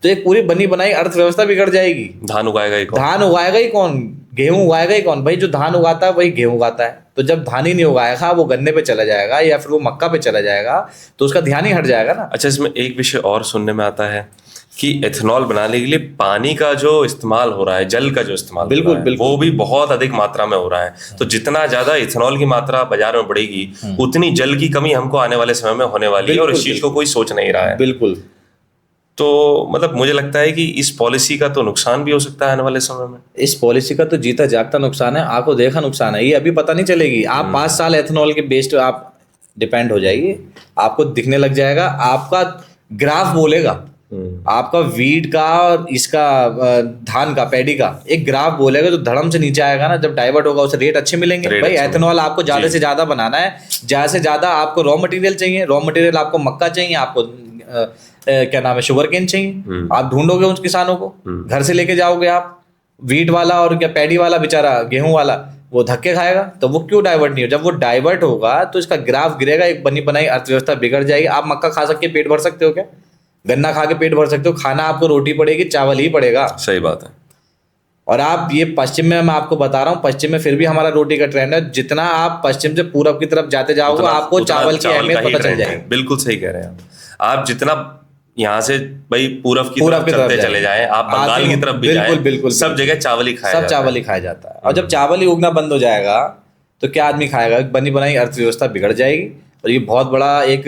तो एक पूरी बनी बनाई अर्थव्यवस्था बिगड़ जाएगी। धान उगाएगा ही कौन? धान उगाएगा ही कौन? गेहूं उगाएगा ही कौन? भाई जो धान उगाता है वही गेहूं उगाता है। तो जब धान ही नहीं उगाएगा, वो गन्ने पे चला जाएगा या फिर वो मक्का पे चला जाएगा, तो उसका ध्यान ही हट जाएगा ना। अच्छा, इसमें एक विषय और सुनने में आता है कि एथेनॉल बनाने के लिए पानी का जो इस्तेमाल हो रहा है, जल का जो इस्तेमाल बिल्कुल, हो रहा है, वो भी बहुत अधिक मात्रा में हो रहा है। तो जितना ज्यादा इथेनॉल की मात्रा बाजार में बढ़ेगी, उतनी जल की कमी हमको आने वाले समय में होने वाली है और इस चीज को कोई सोच नहीं रहा है। बिल्कुल। तो मतलब मुझे लगता है कि इस पॉलिसी का तो नुकसान भी हो सकता है आने वाले समय में। इस पॉलिसी का तो जीता जागता नुकसान है, आंखों देखा नुकसान है। ये अभी पता नहीं चलेगी। आप 5 साल एथेनॉल के बेस्ड आप डिपेंड हो जाइए, आपको दिखने लग जाएगा, आपका ग्राफ बोलेगा, आपका वीट का और इसका धान का, पैडी का एक ग्राफ बोलेगा, जो धड़म से नीचे आएगा ना, जब डाइवर्ट होगा उसे रेट अच्छे मिलेंगे। भाई एथेनॉल आपको ज्यादा से ज्यादा बनाना है, ज्यादा से ज्यादा आपको रॉ मटेरियल चाहिए, रॉ मटेरियल आपको मक्का चाहिए, आपको क्या नाम है, शुगर केन चाहिए। आप ढूंढोगे उन किसानों को, घर से लेके जाओगे आप। वीट वाला और क्या पैडी वाला बेचारा, गेहूं वाला, वो धक्के खाएगा। तो वो क्यों डाइवर्ट नहीं हो? जब वो डाइवर्ट होगा तो इसका ग्राफ गिरेगा, एक बनी बनाई अर्थव्यवस्था बिगड़ जाएगी। आप मक्का खा सकते पेट भर सकते हो क्या? गन्ना खा के पेट भर सकते हो? खाना आपको रोटी पड़ेगी, चावल ही पड़ेगा। सही बात है। और आप ये पश्चिम में, मैं आपको बता रहा हूँ, पश्चिम में फिर भी हमारा रोटी का ट्रेंड है। जितना आप पश्चिम से पूरब की तरफ जाते जाओगे, आपको चावल की अहमियत पता चल जाएगी। बिल्कुल सही कह रहे हैं आप जितना यहाँ से भाई पूरब की पूरब तरफ की तरफ चलते चले जाएं, आप बंगाल आगे- की तरफ भी बिल्कुल, जाएं, बिल्कुल, सब बिल्कुल। जगह चावल ही खाया सब जाता चावल ही खाया जाता है। और जब चावल ही उगना बंद हो जाएगा तो क्या आदमी खाएगा? बनी बनाई अर्थव्यवस्था बिगड़ जाएगी। और ये बहुत बड़ा एक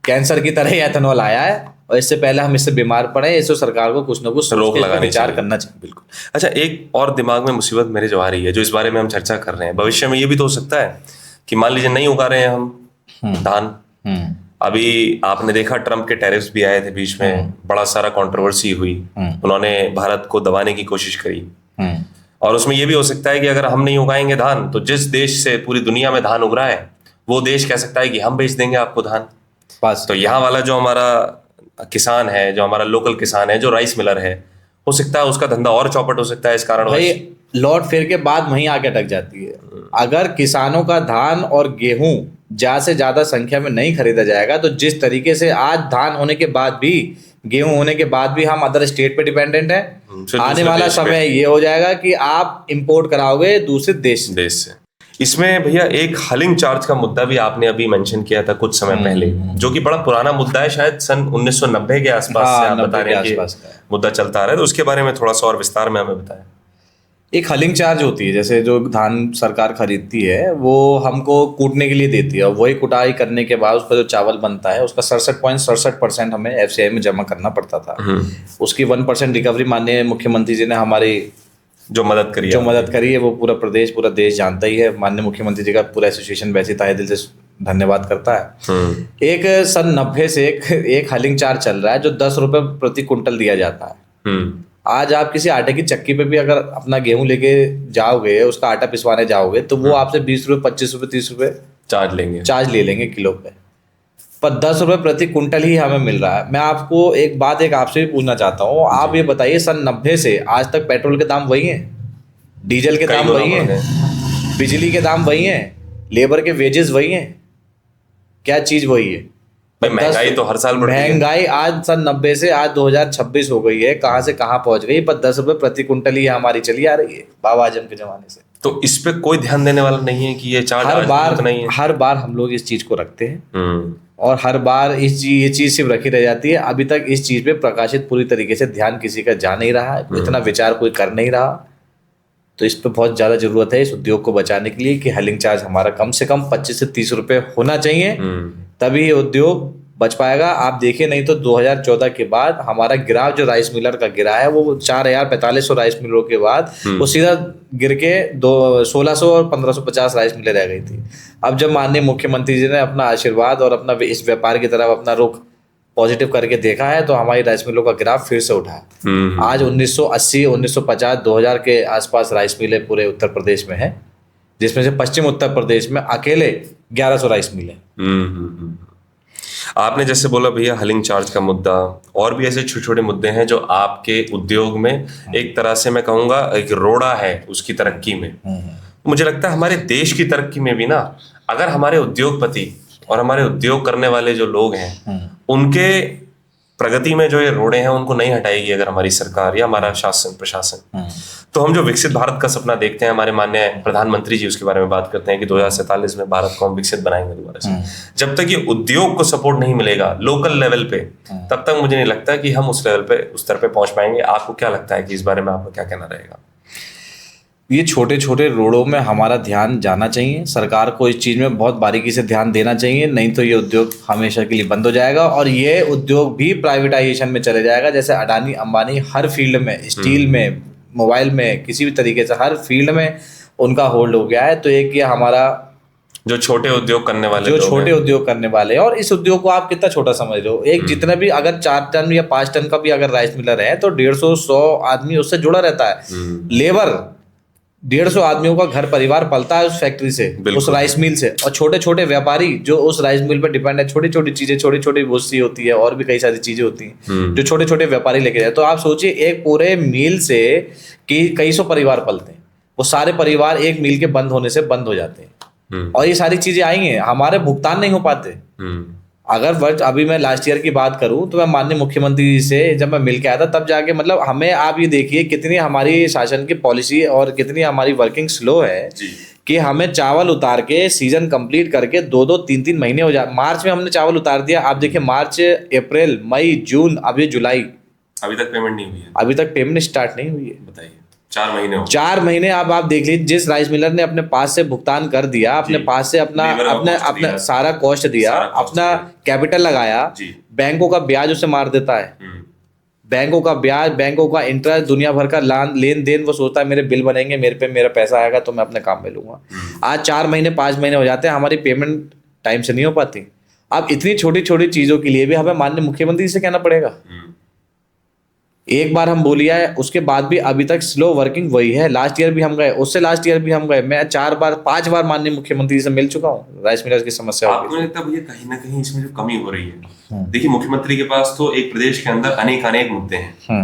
कैंसर की तरह एथेनॉल आया है, और इससे पहले हम इससे बीमार पड़े, इससे सरकार को कुछ ना कुछ सोच रोक के इस पे लगानी विचार चाहिए। करना चाहिए। बिल्कुल। अच्छा, एक और दिमाग में मुसीबत मेरे जो आ रही है, जो इस बारे में हम चर्चा कर रहे हैं, भविष्य में ये भी तो हो सकता है कि मान लीजिए नहीं उगा रहे हैं हम धान। अभी आपने देखा ट्रम्प के टैरिफ्स भी आए थे बीच में, बड़ा सारा कंट्रोवर्सी हुई, उन्होंने भारत को दबाने की कोशिश करी। और उसमें ये भी हो सकता है कि अगर हम नहीं उगाएंगे धान, तो जिस देश से पूरी दुनिया में धान उग रहा है, वो देश कह सकता है कि हम बेच देंगे आपको धान। बस तो यहाँ वाला जो हमारा किसान है, जो हमारा लोकल किसान है, जो राइस मिलर है, हो सकता है उसका धंधा और चौपट हो सकता है इस कारण। भाई लौट फिर के बाद वहीं आके अटक जाती है। अगर किसानों का धान और गेहूं ज्यादा से ज्यादा संख्या में नहीं खरीदा जाएगा, तो जिस तरीके से आज धान होने के बाद भी, गेहूं होने के बाद भी हम अदर स्टेट पे डिपेंडेंट हैं, फिर आने दूसरे वाला देश पे- समय ये हो जाएगा कि आप इंपोर्ट कराओगे दूसरे देश से। देश से। इसमें भैया एक हलिंग चार्ज का मुद्दा भी आपने अभी मेंशन किया था कुछ समय पहले, जो कि बड़ा पुराना मुद्दा है, शायद सन 1990 के आसपास से आप 90 बता के रहे हैं आसपास कि का है। मुद्दा चलता आ रहा है। तो उसके बारे में थोड़ा सा और विस्तार में हमें बताएं। एक हलिंग चार्ज होती है, जैसे जो धान सरकार खरीदती है वो हमको कूटने के लिए देती है, और वही कुटाई करने के बाद उसका जो चावल बनता है उसका 67.67% हमें FCI में जमा करना पड़ता था। उसकी 1% रिकवरी माननीय मुख्यमंत्री जी ने हमारी जो मदद करी जो है। मदद करी है वो पूरा प्रदेश, पूरा देश जानता ही है। माननीय मुख्यमंत्री जी का पूरा एसोसिएशन वैसे ही तहे दिल से धन्यवाद करता है। एक सन 90 से एक हलिंग चार्ज चल रहा है जो 10 रुपए प्रति कुंटल दिया जाता है। आज आप किसी आटे की चक्की पे भी अगर अपना गेहूं लेके जाओगे, उसका आटा पिसवाने जाओगे, तो वो आपसे 20 रुपए, 25 रुपए, 30 रुपए चार्ज ले लेंगे किलो पे, पर 10 रुपए प्रति कुंटल ही हमें मिल रहा है। मैं आपको एक बात आपसे भी पूछना चाहता हूँ, आप ये बताइए सन 90 से आज तक पेट्रोल के दाम वही हैं, डीजल के दाम वही हैं, बिजली के दाम वही हैं, लेबर के वेजेस वही हैं, क्या चीज वही है? महंगाई तो हर साल बढ़ रही है। महंगाई आज सन 90 से आज 2026 हो गई है, कहाँ से कहाँ पहुंच गई, पर 10 रुपए प्रति कुंटल ही हमारी चली आ रही है बाबा आजम के जमाने से। तो इस पे कोई ध्यान देने वाला नहीं है कि ये चार्ज हर बार हम लोग इस चीज को रखते हैं, और हर बार ये चीज सिर्फ रखी रह जाती है। अभी तक इस चीज पे प्रकाशित पूरी तरीके से ध्यान किसी का जा नहीं रहा है, इतना विचार कोई कर नहीं रहा। तो इस पे बहुत ज्यादा जरूरत है इस उद्योग को बचाने के लिए कि हलिंग चार्ज हमारा कम से कम 25 से 30 रुपए होना चाहिए, तभी ये उद्योग बच पाएगा। आप देखिए, नहीं तो 2014 के बाद हमारा गिराव जो राइस मिलर का गिरा है, वो 4,4500 राइस मिलरों के बाद वो सीधा गिर के 1600 और 1550 राइस मिलें रह गई थी। अब जब माननीय मुख्यमंत्री जी ने अपना आशीर्वाद और अपना इस व्यापार की तरफ अपना रुख पॉजिटिव करके देखा है, तो हमारी राइस मिलों का ग्राफ फिर से उठा है। आज 1980, 1950, 2000 के आसपास राइस मिलें पूरे उत्तर प्रदेश में है, जिसमें से पश्चिम उत्तर प्रदेश में अकेले 1100 राइस मिल है। आपने जैसे बोला भैया हलिंग चार्ज का मुद्दा, और भी ऐसे छोटे छोटे मुद्दे हैं जो आपके उद्योग में एक तरह से मैं कहूंगा एक रोड़ा है उसकी तरक्की में। मुझे लगता है हमारे देश की तरक्की में भी ना, अगर हमारे उद्योगपति और हमारे उद्योग करने वाले जो लोग हैं उनके प्रगति में जो ये रोड़े हैं उनको नहीं हटाएगी अगर हमारी सरकार या हमारा शासन प्रशासन, तो हम जो विकसित भारत का सपना देखते हैं, हमारे माननीय प्रधानमंत्री जी उसके बारे में बात करते हैं कि 2047 में भारत को हम विकसित बनाएंगे दोबारा से, जब तक ये उद्योग को सपोर्ट नहीं मिलेगा लोकल लेवल पे, तब तक मुझे नहीं लगता कि हम उस लेवल पे उस स्तर पे पहुंच पाएंगे। आपको क्या लगता है कि इस बारे में आपका क्या कहना रहेगा? ये छोटे छोटे रोड़ों में हमारा ध्यान जाना चाहिए, सरकार को इस चीज़ में बहुत बारीकी से ध्यान देना चाहिए, नहीं तो ये उद्योग हमेशा के लिए बंद हो जाएगा और ये उद्योग भी प्राइवेटाइजेशन में चले जाएगा। जैसे अडानी अंबानी हर फील्ड में, स्टील में, मोबाइल में, किसी भी तरीके से हर फील्ड में उनका होल्ड हो गया है। तो एक ये हमारा जो छोटे उद्योग करने वाले उद्योग करने वाले, और इस उद्योग को आप कितना छोटा समझ रहे हो, एक जितना भी अगर 4 टन या 5 टन का भी अगर राइस मिलर है तो 150-100 आदमी उससे जुड़ा रहता है। लेबर 150 आदमियों का घर परिवार पलता है उस फैक्ट्री से, उस राइस मिल से, और छोटे छोटे व्यापारी जो उस राइस मिल पर डिपेंड है, छोटी छोटी चीजें, छोटी छोटी भूसी होती है और भी कई सारी चीजें होती हैं जो छोटे छोटे व्यापारी लेके जाए। तो आप सोचिए एक पूरे मिल से कि कई सौ परिवार पलते हैं, वो सारे परिवार एक मिल के बंद होने से बंद हो जाते हैं, और ये सारी चीजें आई हैं, हमारे भुगतान नहीं हो पाते। अगर अभी मैं लास्ट ईयर की बात करूं तो मैं माननीय मुख्यमंत्री जी से जब मैं मिल के आया था तब जाके, मतलब हमें आप ये देखिए कितनी हमारी शासन की पॉलिसी और कितनी हमारी वर्किंग स्लो है कि हमें चावल उतार के सीजन कंप्लीट करके 2-2 3-3 महीने हो जाए। मार्च में हमने चावल उतार दिया, आप देखिए मार्च, अप्रैल, मई, जून, अब ये जुलाई, अभी तक पेमेंट नहीं हुई है। अभी तक पेमेंट स्टार्ट नहीं हुई है। बताइए, 4 महीने हो 4 महीने। अब आप देख लीजिए, जिस राइस मिलर ने अपने पास से भुगतान कर दिया, अपने पास से अपना लेबर का अपने cost अपना दिया, सारा कॉस्ट दिया, सारा cost अपना दिया। कैपिटल लगाया, जी। बैंकों का ब्याज उसे मार देता है, बैंकों का ब्याज, बैंकों का इंटरेस्ट, दुनिया भर का लेन देन, वो सोचता है मेरे बिल बनेंगे, मेरे पे मेरा पैसा आएगा तो मैं अपने काम में लूंगा। आज 4 महीने 5 महीने हो जाते हैं, हमारी पेमेंट टाइम से नहीं हो पाती। अब इतनी छोटी छोटी चीजों के लिए भी हमें माननीय मुख्यमंत्री से कहना पड़ेगा। एक बार हम बोलिया है, उसके बाद भी अभी तक स्लो वर्किंग वही है। लास्ट ईयर भी हम गए, उससे लास्ट ईयर भी हम गए, मैं 5 बार माननीय मुख्यमंत्री से मिल चुका हूँ राइस मिलर्स की समस्या आपको नहीं लगता भैया कहीं ना कहीं इसमें जो कमी हो रही है? देखिए, मुख्यमंत्री के पास तो एक प्रदेश के अंदर अनेक अनेक मुद्दे हैं।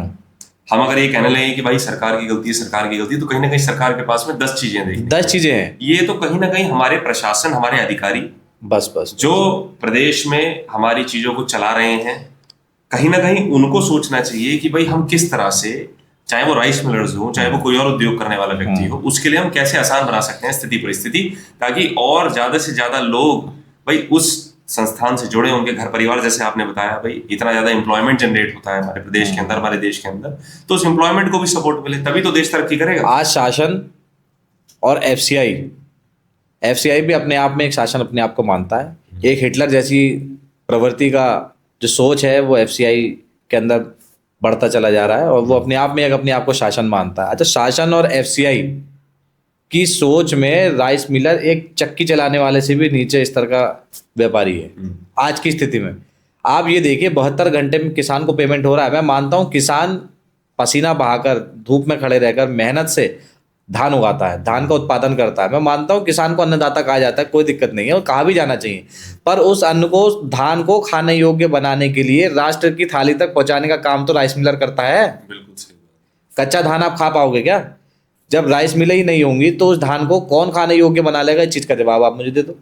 हम अगर ये कहने लगे कि भाई सरकार की गलती है, सरकार की गलती है, तो कहीं ना कहीं सरकार के पास में 10 चीजें देखिए, 10 चीजें हैं। ये तो कहीं ना कहीं हमारे प्रशासन, हमारे अधिकारी बस जो प्रदेश में हमारी चीजों को चला रहे हैं, कहीं ना कहीं उनको सोचना चाहिए कि भाई हम किस तरह से, चाहे वो राइस मिलर्स हो, चाहे वो कोई और उद्योग करने वाला व्यक्ति हो, उसके लिए हम कैसे आसान बना सकते हैं स्थिति परिस्थिति, ताकि और ज्यादा से ज्यादा लोग भाई उस संस्थान से जुड़े, उनके घर परिवार, जैसे आपने बताया भाई इतना ज्यादा एम्प्लॉयमेंट जनरेट होता है हमारे प्रदेश के अंदर, हमारे देश के अंदर, तो उस एम्प्लॉयमेंट को भी सपोर्ट मिले, तभी तो देश तरक्की करेगा। आज शासन और एफसीआई भी अपने आप में एक शासन अपने आप को मानता है। एक हिटलर जैसी प्रवृत्ति का जो सोच है वो एफसीआई के अंदर बढ़ता चला जा रहा है, और वो अपने आप में एक अपने आप को शासन मानता है। अच्छा, शासन और एफसीआई की सोच में राइस मिलर एक चक्की चलाने वाले से भी नीचे स्तर का व्यापारी है आज की स्थिति में। आप ये देखिए, 72 घंटे में किसान को पेमेंट हो रहा है। मैं मानता हूँ किसान पसीना बहाकर, धूप में खड़े रहकर, मेहनत से धान उगाता है, धान का उत्पादन करता है। मैं मानता हूँ किसान को अन्नदाता कहा जाता है, कोई दिक्कत नहीं है, और कहा भी जाना चाहिए। पर उस अन्न को, धान को खाने योग्य बनाने के लिए, राष्ट्र की थाली तक पहुंचाने का काम तो राइस मिलर करता है। बिल्कुल सही। कच्चा धान आप खा पाओगे क्या? जब राइस मिलें ही नहीं होंगी तो उस धान को कौन खाने योग्य बना लेगा? इस चीज का जवाब आप मुझे दे दो।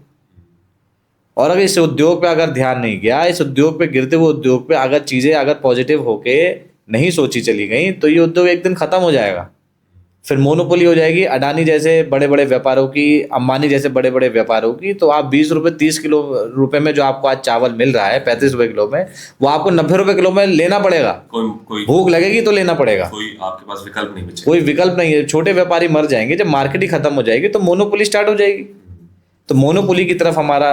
और अगर इस उद्योग पे अगर ध्यान नहीं गया, इस उद्योग पे, गिरते हुए उद्योग पे अगर चीजें अगर पॉजिटिव होके नहीं सोची चली गई, तो ये उद्योग एक दिन खत्म हो जाएगा। फिर मोनोपोली हो जाएगी अडानी जैसे बड़े बड़े व्यापारों की, अंबानी जैसे बड़े बड़े व्यापारों की। तो आप 20 रुपये 30 किलो रुपए में जो आपको आज चावल मिल रहा है 35 रुपए किलो में, वो आपको 90 रुपए किलो में लेना पड़ेगा। कोई भूख लगेगी तो लेना पड़ेगा, कोई आपके पास विकल्प नहीं बचेगा। कोई विकल्प नहीं है। छोटे व्यापारी मर जाएंगे। जब मार्केट ही खत्म हो जाएगी तो मोनोपोली स्टार्ट हो जाएगी। तो मोनोपोली की तरफ हमारा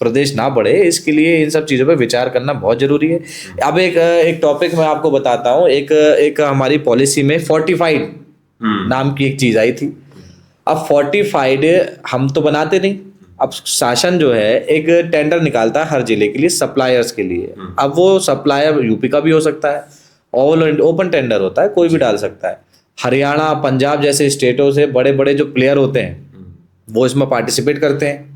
प्रदेश ना बढ़े, इसके लिए इन सब चीज़ों पे विचार करना बहुत जरूरी है। अब एक टॉपिक मैं आपको बताता हूँ। एक हमारी पॉलिसी में फोर्टिफाइड नाम की एक चीज आई थी। अब फोर्टिफाइड हम तो बनाते नहीं। अब शासन जो है एक टेंडर निकालता है हर जिले के लिए, सप्लायर्स के लिए। अब वो सप्लायर यूपी का भी हो सकता है, ऑल ओपन टेंडर होता है, कोई भी डाल सकता है। हरियाणा, पंजाब जैसे स्टेटों से बड़े बड़े जो प्लेयर होते हैं वो इसमें पार्टिसिपेट करते हैं।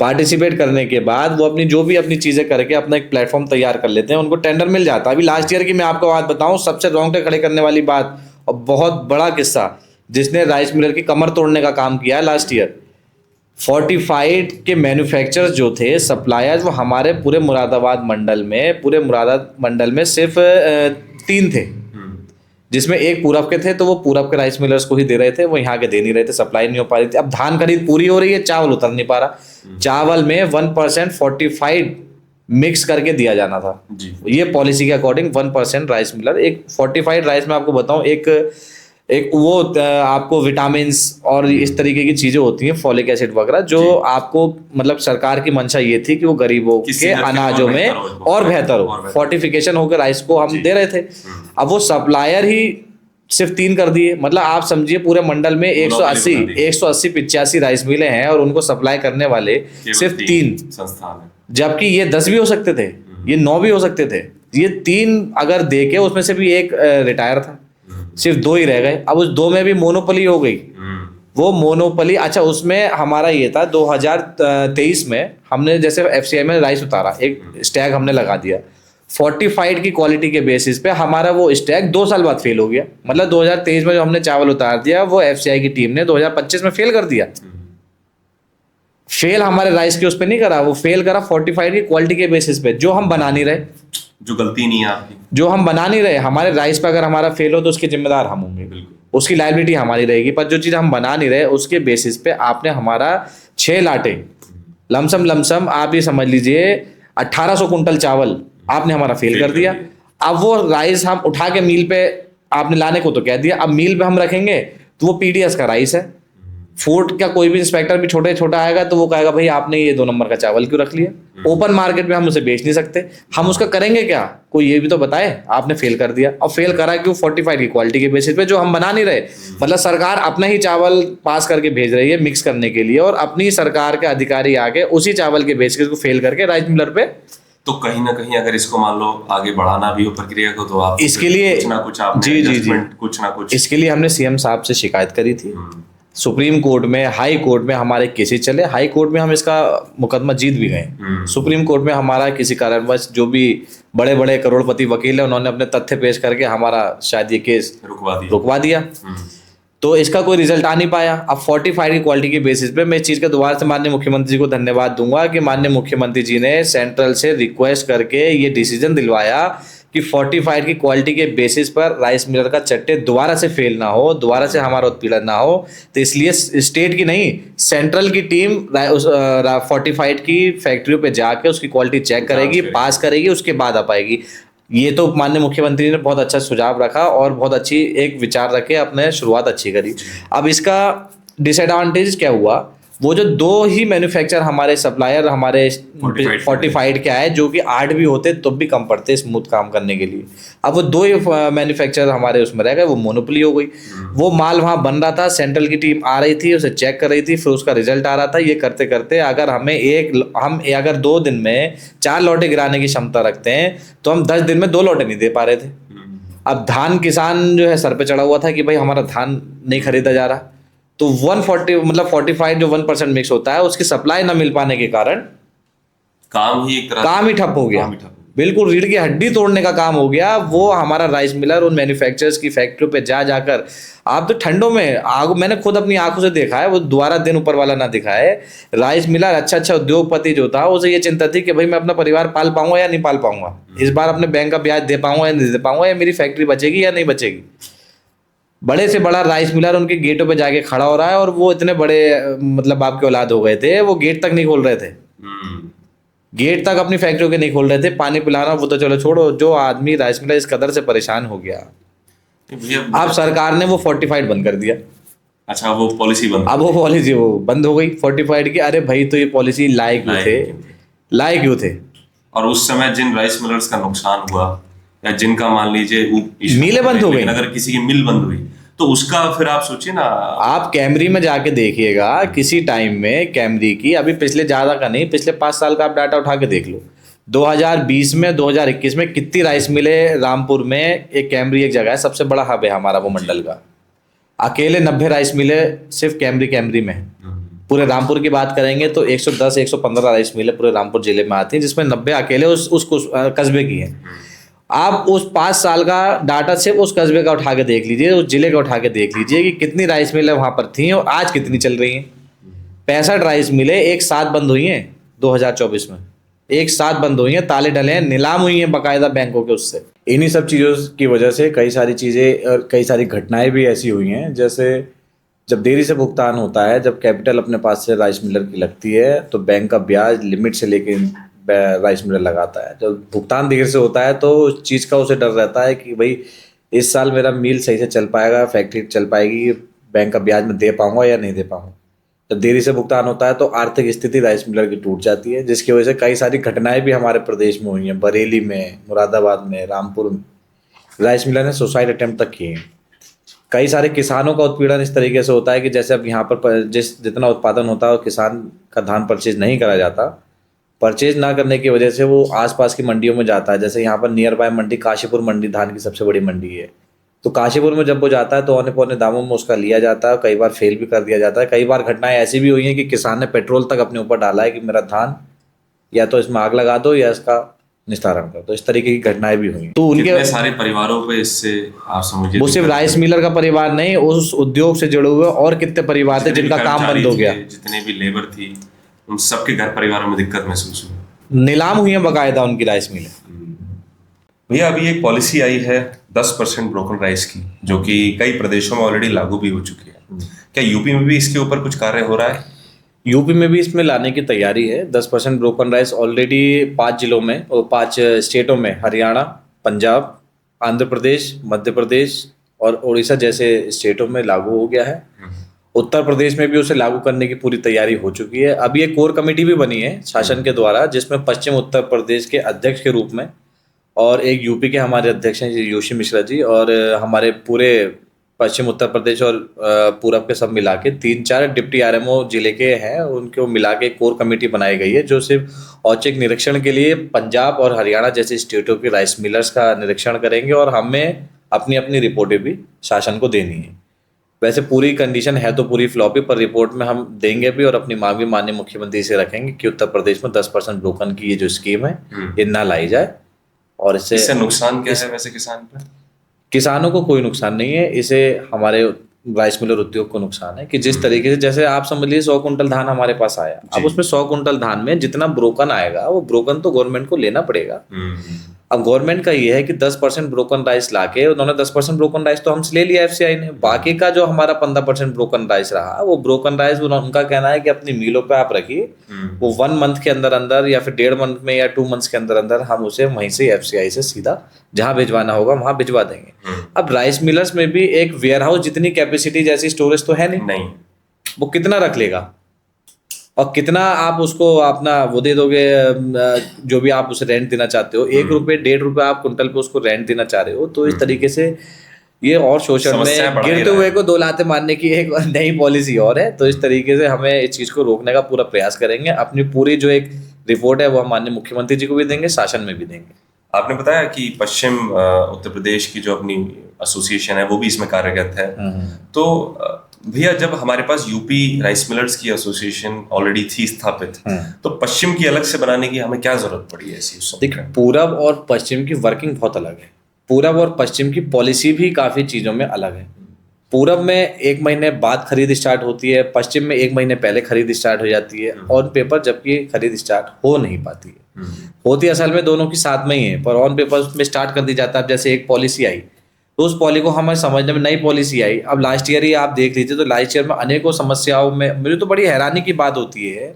पार्टिसिपेट करने के बाद वो अपनी जो भी अपनी चीज़ें करके अपना एक प्लेटफॉर्म तैयार कर लेते हैं, उनको टेंडर मिल जाता है। अभी लास्ट ईयर की मैं आपको बात बताऊं, सबसे रोंगटे खड़े करने वाली बात और बहुत बड़ा किस्सा, जिसने राइस मिलर की कमर तोड़ने का काम किया है लास्ट ईयर। फोर्टिफाइड के मैन्युफैक्चरर्स जो थे, सप्लायर्स, वो हमारे पूरे मुरादाबाद मंडल में सिर्फ 3 थे, जिसमें एक पूरब के थे। तो वो पूरब के राइस मिलर्स को ही दे रहे थे, वो यहाँ के दे नहीं रहे थे, सप्लाई नहीं हो पा रही थी। अब धान खरीद पूरी हो रही है, चावल उतर नहीं पा रहा। चावल में 1% फोर्टिफाइड मिक्स करके दिया जाना था जी। ये पॉलिसी के अकॉर्डिंग 1% राइस मिलर, एक फोर्टिफाइड राइस में आपको बताऊं, एक वो आपको विटामिन्स और इस तरीके की चीजें होती हैं, फॉलिक एसिड वगैरह, जो आपको, मतलब सरकार की मंशा ये थी कि वो गरीबों के अनाजों में और बेहतर हो, फोर्टिफिकेशन होकर राइस को हम दे रहे थे। अब वो सप्लायर ही सिर्फ 3 कर दिए। मतलब आप समझिए पूरे मंडल में 180-85 राइस मिलें हैं और उनको सप्लाई करने वाले सिर्फ 3 संस्थान है, जबकि ये 10 भी हो सकते थे, ये 9 भी हो सकते थे। ये 3 अगर देके उसमें से भी एक रिटायर था, सिर्फ 2 ही रह गए। अब उस 2 में भी मोनोपोली हो गई। वो मोनोपोली, अच्छा उसमें हमारा ये था 2023 में हमने जैसे एफसीआई में राइस उतारा, एक स्टैग हमने लगा दिया फोर्टिफाइड की क्वालिटी के बेसिस पे। हमारा वो स्टैग 2 साल बाद फेल हो गया। मतलब 2023 में जो हमने चावल उतार दिया, वो एफसीआई की टीम ने 2025 में फेल कर दिया। फेल हमारे राइस के उस पर नहीं करा, वो फेल करा फोर्टिफाइड की क्वालिटी के बेसिस पे, जो हम बना नहीं रहे। जो गलती नहीं है आपकी। जो हम बना नहीं रहे, हमारे राइस पे अगर हमारा फेल हो तो उसके जिम्मेदार हम होंगे, बिल्कुल। उसकी लायबिलिटी हमारी रहेगी। पर जो चीज़ हम बना नहीं रहे उसके बेसिस पे आपने हमारा 6 लाटे लमसम आप ये समझ लीजिए 1800 कुंटल चावल आपने हमारा फेल कर दिया। अब वो राइस हम उठा के मील पे आपने लाने को तो कह दिया, अब मील पे हम रखेंगे तो वो पीडीएस का राइस है। फूड का कोई भी इंस्पेक्टर भी छोटा आएगा तो वो कहेगा भाई आपने ये 2 नंबर का चावल क्यों रख लिया। ओपन मार्केट में हम उसे बेच नहीं सकते, हम उसका करेंगे क्या, कोई ये भी तो बताए। आपने फेल कर दिया, अब फेल करा क्यों, फोर्टिफाइड की क्वालिटी के बेसिस पे जो हम बना नहीं रहे। मतलब सरकार अपना ही चावल पास करके भेज रही है मिक्स करने के लिए, और अपनी सरकार के अधिकारी आके उसी चावल के बेसिस को फेल करके राइस मिलर पे। तो कहीं ना कहीं अगर इसको मान लो आगे बढ़ाना भी हो प्रक्रिया को, तो आप इसके लिए कुछ ना कुछ आपने adjustment, कुछ ना कुछ। इसके लिए हमने सीएम साहब से शिकायत करी थी, सुप्रीम कोर्ट में, हाई कोर्ट में हमारे केसेस चले, हाई कोर्ट में हम इसका मुकदमा जीत भी गए। सुप्रीम कोर्ट में हमारा किसी कारणवश जो भी बड़े बड़े करोड़पति वकील है उन्होंने अपने तथ्य पेश करके हमारा शायद ये केस रुकवा दिया। तो इसका कोई रिजल्ट आ नहीं पाया। अब फोर्टिफाइड की क्वालिटी के बेसिस पे मैं इस चीज़ का दोबारा से माननीय मुख्यमंत्री जी को धन्यवाद दूंगा कि माननीय मुख्यमंत्री जी ने सेंट्रल से रिक्वेस्ट करके ये डिसीजन दिलवाया कि फोर्टिफाइड की क्वालिटी के बेसिस पर राइस मिलर का चट्टे दोबारा से फेल ना हो, दोबारा से हमारा उत्पीड़न ना हो। तो इसलिए स्टेट की नहीं, सेंट्रल की टीम फोर्टिफाइड की फैक्ट्रियों पे जाके उसकी क्वालिटी चेक करेगी, पास करेगी, उसके बाद आ पाएगी। ये तो माननीय मुख्यमंत्री ने बहुत अच्छा सुझाव रखा और बहुत अच्छी एक विचार रखे, अपने शुरुआत अच्छी करी। अब इसका डिसएडवांटेज क्या हुआ, वो जो 2 ही मैन्युफैक्चर हमारे सप्लायर हमारे फोर्टिफाइड के आए, जो कि 8 भी होते तो भी कम पड़ते स्मूथ काम करने के लिए। अब वो 2 ही मैन्युफैक्चर हमारे उसमें रह गए, वो मोनोपोली हो गई। वो माल वहाँ बन रहा था, सेंट्रल की टीम आ रही थी, उसे चेक कर रही थी, फिर उसका रिजल्ट आ रहा था। ये करते करते अगर हम अगर 2 दिन में 4 लौटे गिराने की क्षमता रखते हैं तो हम 10 दिन में 2 लौटे नहीं दे पा रहे थे। अब धान किसान जो है सर पे चढ़ा हुआ था कि भाई हमारा धान नहीं खरीदा जा रहा। तो 140 मतलब फोर्टिफाइड जो 1% मिक्स होता है उसकी सप्लाई ना मिल पाने के कारण काम ही ठप हो गया। बिल्कुल रीढ़ की हड्डी तोड़ने का काम हो गया। वो हमारा राइस मिलर उन मैन्युफैक्चरर्स की फैक्ट्रियों पे जाकर, आप तो ठंडों में मैंने खुद अपनी आंखों से देखा है, वो दोबारा दिन ऊपर वाला ना दिखाए। राइस मिलर अच्छा उद्योगपति जो था उसे ये चिंता थी कि भाई मैं अपना परिवार पाल पाऊंगा या नहीं पाल पाऊंगा, इस बार अपने बैंक का ब्याज दे पाऊंगा या नहीं दे पाऊंगा, या मेरी फैक्ट्री बचेगी या नहीं बचेगी। बड़े से बड़ा राइस मिलर उनके गेटों पे जाके खड़ा हो रहा है, और वो इतने बड़े मतलब बाप के औलाद हो गए थे, वो गेट तक नहीं खोल रहे थे, गेट तक अपनी फैक्ट्रियों के नहीं खोल रहे थे। पानी पिलाना वो तो चलो छोड़ो, जो आदमी राइस मिलर इस कदर से परेशान हो गया, अब सरकार ने वो फोर्टिफाइड बंद कर दिया। अच्छा, वो पॉलिसी बंद, अब वो पॉलिसी वो बंद हो गई फोर्टिफाइड की। अरे भाई, तो ये पॉलिसी लाए क्यों थे? और उस समय जिन राइस मिलर्स का नुकसान हुआ या जिनका मान लीजिए मिलें बंद हो गई, अगर किसी की मिल बंद हुई तो उसका फिर आप सोचिए ना। आप कैमरी में जाके देखिएगा, किसी टाइम में कैमरी की, अभी पिछले ज्यादा का नहीं, पिछले 5 साल का आप डाटा उठा के देख लो। 2020 में 2021 में कितनी राइस मिलें रामपुर में, एक कैमरी एक जगह है, सबसे बड़ा हब है हमारा वो मंडल का, अकेले 90 राइस मिलें सिर्फ कैमरी में है। पूरे रामपुर की बात करेंगे तो 110-115 राइस मिलें पूरे रामपुर जिले में आती हैं, जिसमें 90 अकेले उस कस्बे की हैं। आप उस 5 साल का डाटा सिर्फ उस कस्बे का उठा के देख लीजिए, उस जिले का उठा के देख लीजिए कि कितनी राइस मिलें वहाँ पर थी और आज कितनी चल रही हैं। 65 राइस मिलें एक साथ बंद हुई हैं 2024 में, एक साथ बंद हुई हैं, ताले डले हैं, नीलाम हुई हैं बाकायदा बैंकों के उससे। इन्हीं सब चीज़ों की वजह से कई सारी चीज़ें और कई सारी घटनाएं भी ऐसी हुई हैं, जैसे जब देरी से भुगतान होता है, जब कैपिटल अपने पास से राइस मिलर की लगती है तो बैंक का ब्याज लिमिट से लेके राइस मिलर लगाता है। जब भुगतान देर से होता है तो उस चीज़ का उसे डर रहता है कि भाई इस साल मेरा मील सही से चल पाएगा, फैक्ट्री चल पाएगी, बैंक का ब्याज में दे पाऊंगा या नहीं दे पाऊंगा। जब देरी से भुगतान होता है तो आर्थिक स्थिति राइस मिलर की टूट जाती है, जिसकी वजह से कई सारी घटनाएं भी हमारे प्रदेश में हुई हैं। बरेली में, मुरादाबाद में, रामपुर में राइस मिलर ने सुसाइड अटेम्प्ट तक किए हैं। कई सारे किसानों का उत्पीड़न इस तरीके से होता है कि जैसे अब यहाँ पर जितना उत्पादन होता है किसान का धान परचेज नहीं करा जाता, परचेज ना करने की वजह से वो आसपास की मंडियों में जाता है। जैसे यहाँ पर नियर बाय मंडी काशीपुर मंडी धान की सबसे बड़ी मंडी है, तो काशीपुर में जब वो जाता है तो औने पौने दामों में उसका लिया जाता है, कई बार फेल भी कर दिया जाता है। कई बार घटनाएं ऐसी भी हुई हैं कि किसान ने पेट्रोल तक अपने ऊपर डाला है कि मेरा धान या तो इसमें आग लगा दो या इसका निस्तारण कर दो। इस तरीके की घटनाएं भी हुई। तो उनके सारे परिवारों पे इससे आप समझिए, वो सिर्फ राइस मिलर का परिवार नहीं, उस उद्योग से जुड़े हुए और कितने परिवार थे जिनका काम बंद हो गया, जितने भी लेबर थी उन सबके घर परिवारों में दिक्कत महसूस हुई, नीलाम हुई है बाकायदा उनकी राइस मिलें। भैया अभी एक पॉलिसी आई है 10% ब्रोकन राइस की, जो कि कई प्रदेशों में ऑलरेडी लागू भी हो चुकी है। क्या यूपी में भी इसके ऊपर कुछ कार्य हो रहा है? यूपी में भी इसमें लाने की तैयारी है। 10% ब्रोकन राइस ऑलरेडी 5 जिलों में और 5 स्टेटों में, हरियाणा, पंजाब, आंध्र प्रदेश, मध्य प्रदेश और उड़ीसा जैसे स्टेटों में लागू हो गया है। उत्तर प्रदेश में भी उसे लागू करने की पूरी तैयारी हो चुकी है। अभी एक कोर कमेटी भी बनी है शासन के द्वारा, जिसमें पश्चिम उत्तर प्रदेश के अध्यक्ष के रूप में और एक यूपी के हमारे अध्यक्ष हैं योशी मिश्रा जी, और हमारे पूरे पश्चिम उत्तर प्रदेश और पूरब के सब मिला के 3-4 डिप्टी आरएमओ जिले के हैं, उनको मिला के कोर कमेटी बनाई गई है, जो सिर्फ औचक निरीक्षण के लिए पंजाब और हरियाणा जैसे स्टेटों के राइस मिलर्स का निरीक्षण करेंगे और हमें अपनी अपनी रिपोर्टें भी शासन को देनी है। वैसे पूरी कंडीशन है तो पूरी फ्लॉपी, पर रिपोर्ट में हम देंगे भी और अपनी मांग भी माननीय मुख्यमंत्री से रखेंगे कि उत्तर प्रदेश में 10% ब्रोकन की ये जो स्कीम है ये ना लाई जाए। और इससे नुकसान क्या है वैसे किसान पर? किसानों को कोई नुकसान नहीं है, इसे हमारे राइस मिलर उद्योग को नुकसान है कि जिस तरीके से, जैसे आप समझ लीजिए 100 कुंटल धान हमारे पास आया, अब उसमें 100 कुंटल धान में जितना ब्रोकन आएगा वो ब्रोकन तो गवर्नमेंट को लेना पड़ेगा। अब गवर्नमेंट का ये है कि 10% ब्रोकन राइस लाके उन्होंने 10% ब्रोकन राइस तो हमसे ले लिया एफसीआई ने, बाकी का जो हमारा 15% ब्रोकन राइस रहा, वो ब्रोकन राइस उनका कहना है कि अपनी मिलों पे आप रखिए, वो 1 मंथ के अंदर अंदर या फिर 1.5 मंथ में या 2 मंथ्स के अंदर अंदर हम उसे वहीं से एफसीआई से सीधा जहां भिजवाना होगा वहां भिजवा देंगे। अब राइस मिलर्स में भी एक वेयर हाउस जितनी कैपेसिटी जैसी स्टोरेज तो है नहीं, वो कितना रख लेगा और कितना आप उसको अपना वो दे दोगे, जो भी आप उसे रेंट देना चाहते हो, 1 रुपये 1.5 रुपये आप कुंटल पे उसको रेंट देना चाह रहे हो। तो इस तरीके से ये और शोषण में गिरते हुए को 2 लाते मारने की एक नई पॉलिसी और है। तो इस तरीके से हमें इस चीज को रोकने का पूरा प्रयास करेंगे। अपनी पूरी जो एक रिपोर्ट है वो हम माननीय मुख्यमंत्री जी को भी देंगे, शासन में भी देंगे। आपने बताया कि पश्चिम उत्तर प्रदेश की जो अपनी एसोसिएशन है वो भी इसमें कार्यरत है। तो भैया जब हमारे पास यूपी राइस मिलर्स की एसोसिएशन ऑलरेडी थी स्थापित, तो पश्चिम की अलग से बनाने की हमें क्या जरूरत पड़ी ऐसी? देखिए, पूरब और पश्चिम की वर्किंग बहुत अलग है। पूरब और पश्चिम की पॉलिसी भी काफी चीजों में अलग है। पूरब में 1 महीने बाद खरीद स्टार्ट होती है, पश्चिम में 1 महीने पहले खरीद स्टार्ट हो जाती है ऑन पेपर, जबकि खरीद स्टार्ट हो नहीं पाती है। होती असल में दोनों की साथ में ही है, पर ऑन पेपर में स्टार्ट कर दी जाता है। अब जैसे एक पॉलिसी आई तो उस पॉलिसी को हमें समझने में, नई पॉलिसी आई, अब लास्ट ईयर ही आप देख लीजिए तो लास्ट ईयर में अनेकों समस्याओं में मुझे तो बड़ी हैरानी की बात होती है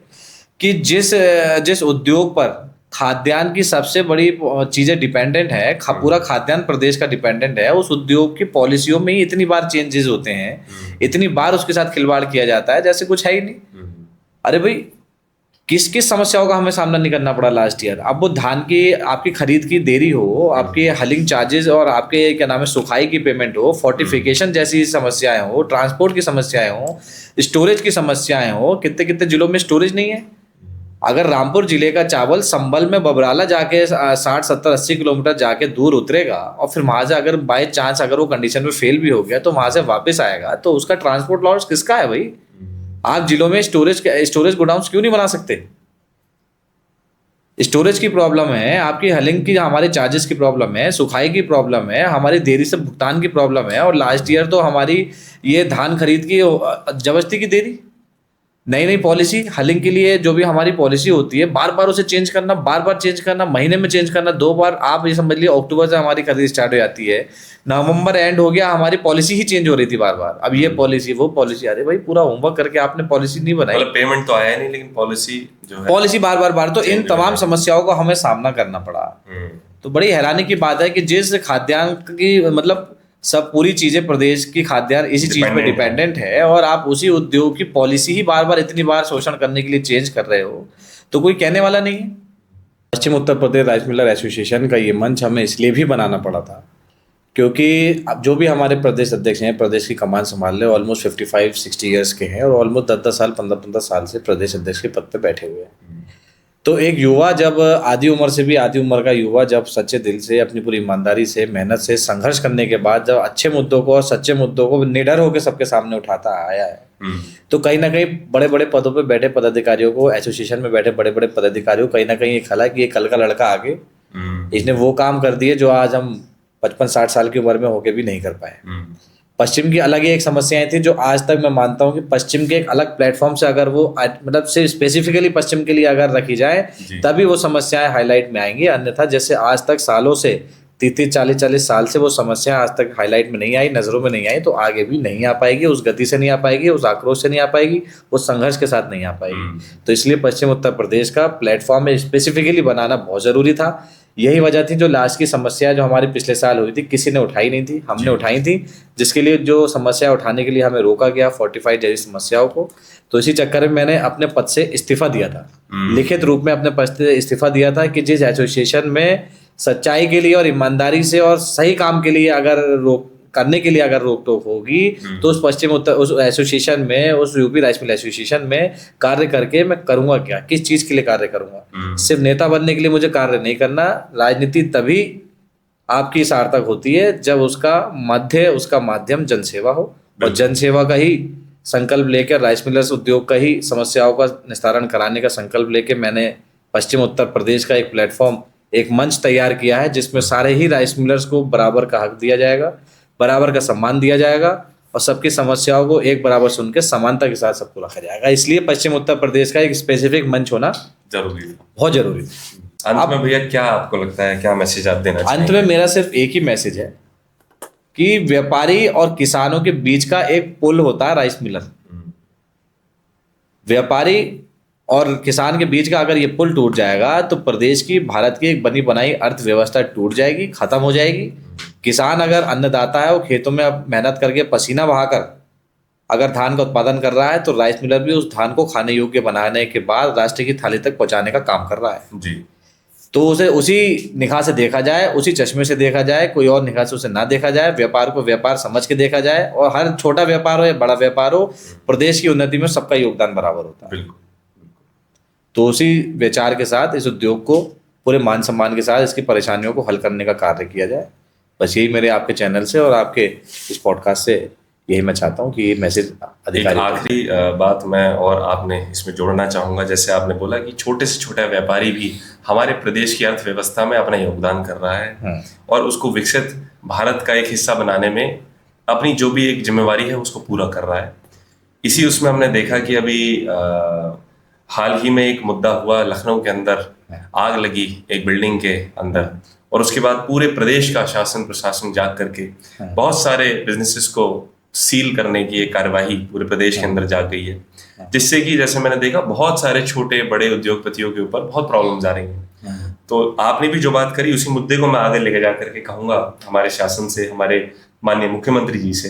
कि जिस उद्योग पर खाद्यान्न की सबसे बड़ी चीजें डिपेंडेंट है, पूरा खाद्यान्न प्रदेश का डिपेंडेंट है, उस उद्योग की पॉलिसियों में ही इतनी बार चेंजेस होते हैं, इतनी बार उसके साथ खिलवाड़ किया जाता है जैसे कुछ है ही नहीं। अरे भाई, किस किस समस्याओं का हमें सामना नहीं करना पड़ा लास्ट ईयर। अब वो धान की आपकी खरीद की देरी हो, आपके हलिंग चार्जेस और आपके क्या नाम है सुखाई की पेमेंट हो, फोर्टिफिकेशन जैसी समस्याएं हो, ट्रांसपोर्ट की समस्याएं हो, स्टोरेज की समस्याएं हो। कितने कितने जिलों में स्टोरेज नहीं है। अगर रामपुर जिले का चावल संभल में बबराला जाके 60, 70, 80 किलोमीटर जाके दूर उतरेगा और फिर वहां से अगर बाय चांस अगर वो कंडीशन में फेल भी हो गया तो वहां से वापस आएगा, तो उसका ट्रांसपोर्ट लॉस किसका है भाई? आप जिलों में स्टोरेज गोडाउन क्यों नहीं बना सकते? स्टोरेज की प्रॉब्लम है, आपकी हलिंग की हमारे चार्जेस की प्रॉब्लम है, सुखाई की प्रॉब्लम है, हमारी देरी से भुगतान की प्रॉब्लम है। और लास्ट ईयर तो हमारी ये धान खरीद की जबरदस्ती की देरी, नई नई पॉलिसी हलिंग के लिए जो भी हमारी पॉलिसी होती है, बार बार उसे चेंज करना, बार बार चेंज करना, महीने में चेंज करना, 2 बार। आप ये समझ लिया अक्टूबर से हमारी खरीद स्टार्ट हो जाती है, नवंबर एंड हो गया, हमारी पॉलिसी ही चेंज हो रही थी बार बार। अब ये पॉलिसी वो पॉलिसी, अरे भाई पूरा होमवर्क करके आपने पॉलिसी नहीं बनाई। मतलब पेमेंट तो आया नहीं, लेकिन पॉलिसी जो है पॉलिसी बार बार तो इन तमाम समस्याओं का हमें सामना करना पड़ा। तो बड़ी हैरानी की बात है कि जिस खाद्यान्न की मतलब सब पूरी चीजें प्रदेश की खाद्यान्न इसी चीज पे डिपेंडेंट है, और आप उसी उद्योग की पॉलिसी ही बार बार इतनी बार शोषण करने के लिए चेंज कर रहे हो, तो कोई कहने वाला नहीं है। पश्चिम Uttar Pradesh rice Miller association का ये मंच हमें इसलिए भी बनाना पड़ा था क्योंकि अब जो भी हमारे प्रदेश अध्यक्ष हैं, प्रदेश की कमान संभाल रहे, ऑलमोस्ट 55-60 ईयर्स के हैं और ऑलमोस्ट 10-10 साल 15-15 साल से प्रदेश अध्यक्ष के पद पे बैठे हुए हैं। तो एक युवा जब आधी उम्र से भी आधी उम्र का युवा जब सच्चे दिल से, अपनी पूरी ईमानदारी से, मेहनत से, संघर्ष करने के बाद जब अच्छे मुद्दों को और सच्चे मुद्दों को निडर होकर सबके सामने उठाता आया है, तो कहीं ना कहीं बड़े बड़े पदों पे बैठे पदाधिकारियों को, एसोसिएशन में बैठे बड़े बड़े पदाधिकारियों को कहीं ना कहीं ये खला कि ये कल का लड़का आगे, इसने वो काम कर दिए जो आज हम 55-60 साल की उम्र में होके भी नहीं कर पाए। पश्चिम की अलग ही एक समस्याएं थी जो आज तक मैं मानता हूं कि पश्चिम के एक अलग प्लेटफॉर्म से अगर वो मतलब सिर्फ स्पेसिफिकली पश्चिम के लिए अगर रखी जाए तभी वो समस्याएं हाईलाइट में आएंगी। अन्यथा जैसे आज तक सालों से 30-40 साल से वो समस्या आज तक हाईलाइट में नहीं आई, नज़रों में नहीं आई, तो आगे भी नहीं आ पाएगी, उस गति से नहीं आ पाएगी, उस आक्रोश से नहीं आ पाएगी, उस संघर्ष के साथ नहीं आ पाएगी। तो इसलिए पश्चिम उत्तर प्रदेश का प्लेटफॉर्म स्पेसिफिकली बनाना बहुत ज़रूरी था। यही वजह थी जो लास्ट की समस्या जो हमारे पिछले साल हुई थी, किसी ने उठाई नहीं थी, हमने उठाई थी, जिसके लिए जो समस्या उठाने के लिए हमें रोका गया 45 जैसी समस्याओं को। तो इसी चक्कर में मैंने अपने पद से इस्तीफा दिया था, लिखित रूप में अपने पद से इस्तीफा दिया था कि जिस एसोसिएशन में सच्चाई के लिए और ईमानदारी से और सही काम के लिए अगर रोक टोक होगी, तो उस एसोसिएशन में, उस यूपी राइस मिल एसोसिएशन में कार्य करके मैं करूंगा क्या, किस चीज के लिए कार्य करूंगा। सिर्फ नेता बनने के लिए मुझे कार्य नहीं करना। राजनीति तभी आपकी सार्थक होती है जब उसका माध्यम जनसेवा हो, और जनसेवा का ही संकल्प लेकर, राइस मिलर्स उद्योग का ही समस्याओं का निस्तारण कराने का संकल्प लेकर मैंने पश्चिम उत्तर प्रदेश का एक प्लेटफॉर्म, एक मंच तैयार किया है, जिसमें सारे ही राइस मिलर्स को बराबर का हक दिया जाएगा, बराबर का सम्मान दिया जाएगा, और सबकी समस्याओं को एक बराबर सुन के समानता के साथ सबको रखा जाएगा। इसलिए पश्चिम उत्तर प्रदेश का एक स्पेसिफिक मंच होना जरूरी है, बहुत जरूरी है। अंत में भैया क्या आपको लगता है, क्या मैसेज आप देना चाहेंगे? अंत में मेरा सिर्फ एक ही मैसेज है कि व्यापारी और किसानों के बीच का एक पुल होता है राइस मिलर। व्यापारी और किसान के बीच का अगर ये पुल टूट जाएगा तो प्रदेश की, भारत की एक बनी बनाई अर्थव्यवस्था टूट जाएगी, खत्म हो जाएगी। किसान अगर अन्नदाता है, वो खेतों में अब मेहनत करके पसीना बहाकर अगर धान का उत्पादन कर रहा है, तो राइस मिलर भी उस धान को खाने योग्य बनाने के बाद राष्ट्र की थाली तक पहुंचाने का काम कर रहा है जी। तो उसे उसी निगाह से देखा जाए, उसी चश्मे से देखा जाए, कोई और निगाह से उसे ना देखा जाए। व्यापार को व्यापार समझ के देखा जाए, और हर छोटा व्यापार हो या बड़ा व्यापार हो, प्रदेश की उन्नति में सबका योगदान बराबर होता है। बिल्कुल। तो उसी विचार के साथ इस उद्योग को पूरे मान सम्मान के साथ इसकी परेशानियों को हल करने का कार्य किया जाए। बस यही मेरे आपके चैनल से और आपके इस पॉडकास्ट से यही मैं चाहता हूँ कि ये मैसेज एक आखिरी बात मैं और आपने इसमें जोड़ना चाहूँगा। जैसे आपने बोला कि छोटे से छोटा व्यापारी भी हमारे प्रदेश की अर्थव्यवस्था में अपना योगदान कर रहा है, और उसको विकसित भारत का एक हिस्सा बनाने में अपनी जो भी एक जिम्मेवारी है उसको पूरा कर रहा है। इसी उसमें हमने देखा कि अभी हाल ही में एक मुद्दा हुआ, लखनऊ के अंदर आग लगी एक बिल्डिंग के अंदर, और उसके बाद पूरे प्रदेश का शासन प्रशासन जाग करके बहुत सारे बिजनेसेस को सील करने की एक कार्यवाही पूरे प्रदेश के अंदर जाग गई है, जिससे कि जैसे मैंने देखा बहुत सारे छोटे बड़े उद्योगपतियों के ऊपर बहुत प्रॉब्लम्स आ रही हैं। तो आपने भी जो बात करी, उसी मुद्दे को मैं आगे लेके जा करके कहूंगा हमारे शासन से, हमारे माननीय मुख्यमंत्री जी से,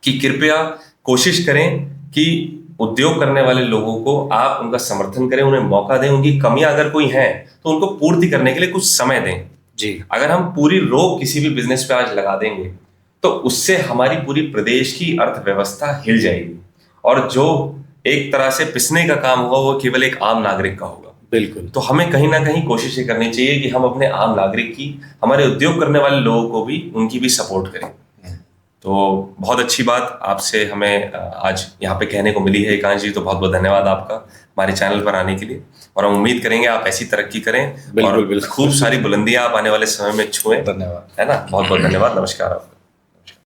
कि कृपया कोशिश करें कि उद्योग करने वाले लोगों को आप उनका समर्थन करें, उन्हें मौका दें, उनकी कमियां अगर कोई है तो उनको पूर्ति करने के लिए कुछ समय दें जी। अगर हम पूरी रोक किसी भी बिजनेस पे आज लगा देंगे तो उससे हमारी पूरी प्रदेश की अर्थव्यवस्था हिल जाएगी, और जो एक तरह से पिसने का काम होगा वो केवल एक आम नागरिक का होगा। बिल्कुल। तो हमें कहीं ना कहीं कोशिश करनी चाहिए कि हम अपने आम नागरिक की, हमारे उद्योग करने वाले लोगों को भी, उनकी भी सपोर्ट करें। तो बहुत अच्छी बात आपसे हमें आज यहाँ पे कहने को मिली है एकांश जी, तो बहुत बहुत धन्यवाद आपका हमारे चैनल पर आने के लिए, और हम उम्मीद करेंगे आप ऐसी तरक्की करें और खूब सारी बुलंदियां आप आने वाले समय में छुएं। धन्यवाद, है ना। बहुत बहुत धन्यवाद, नमस्कार आपका।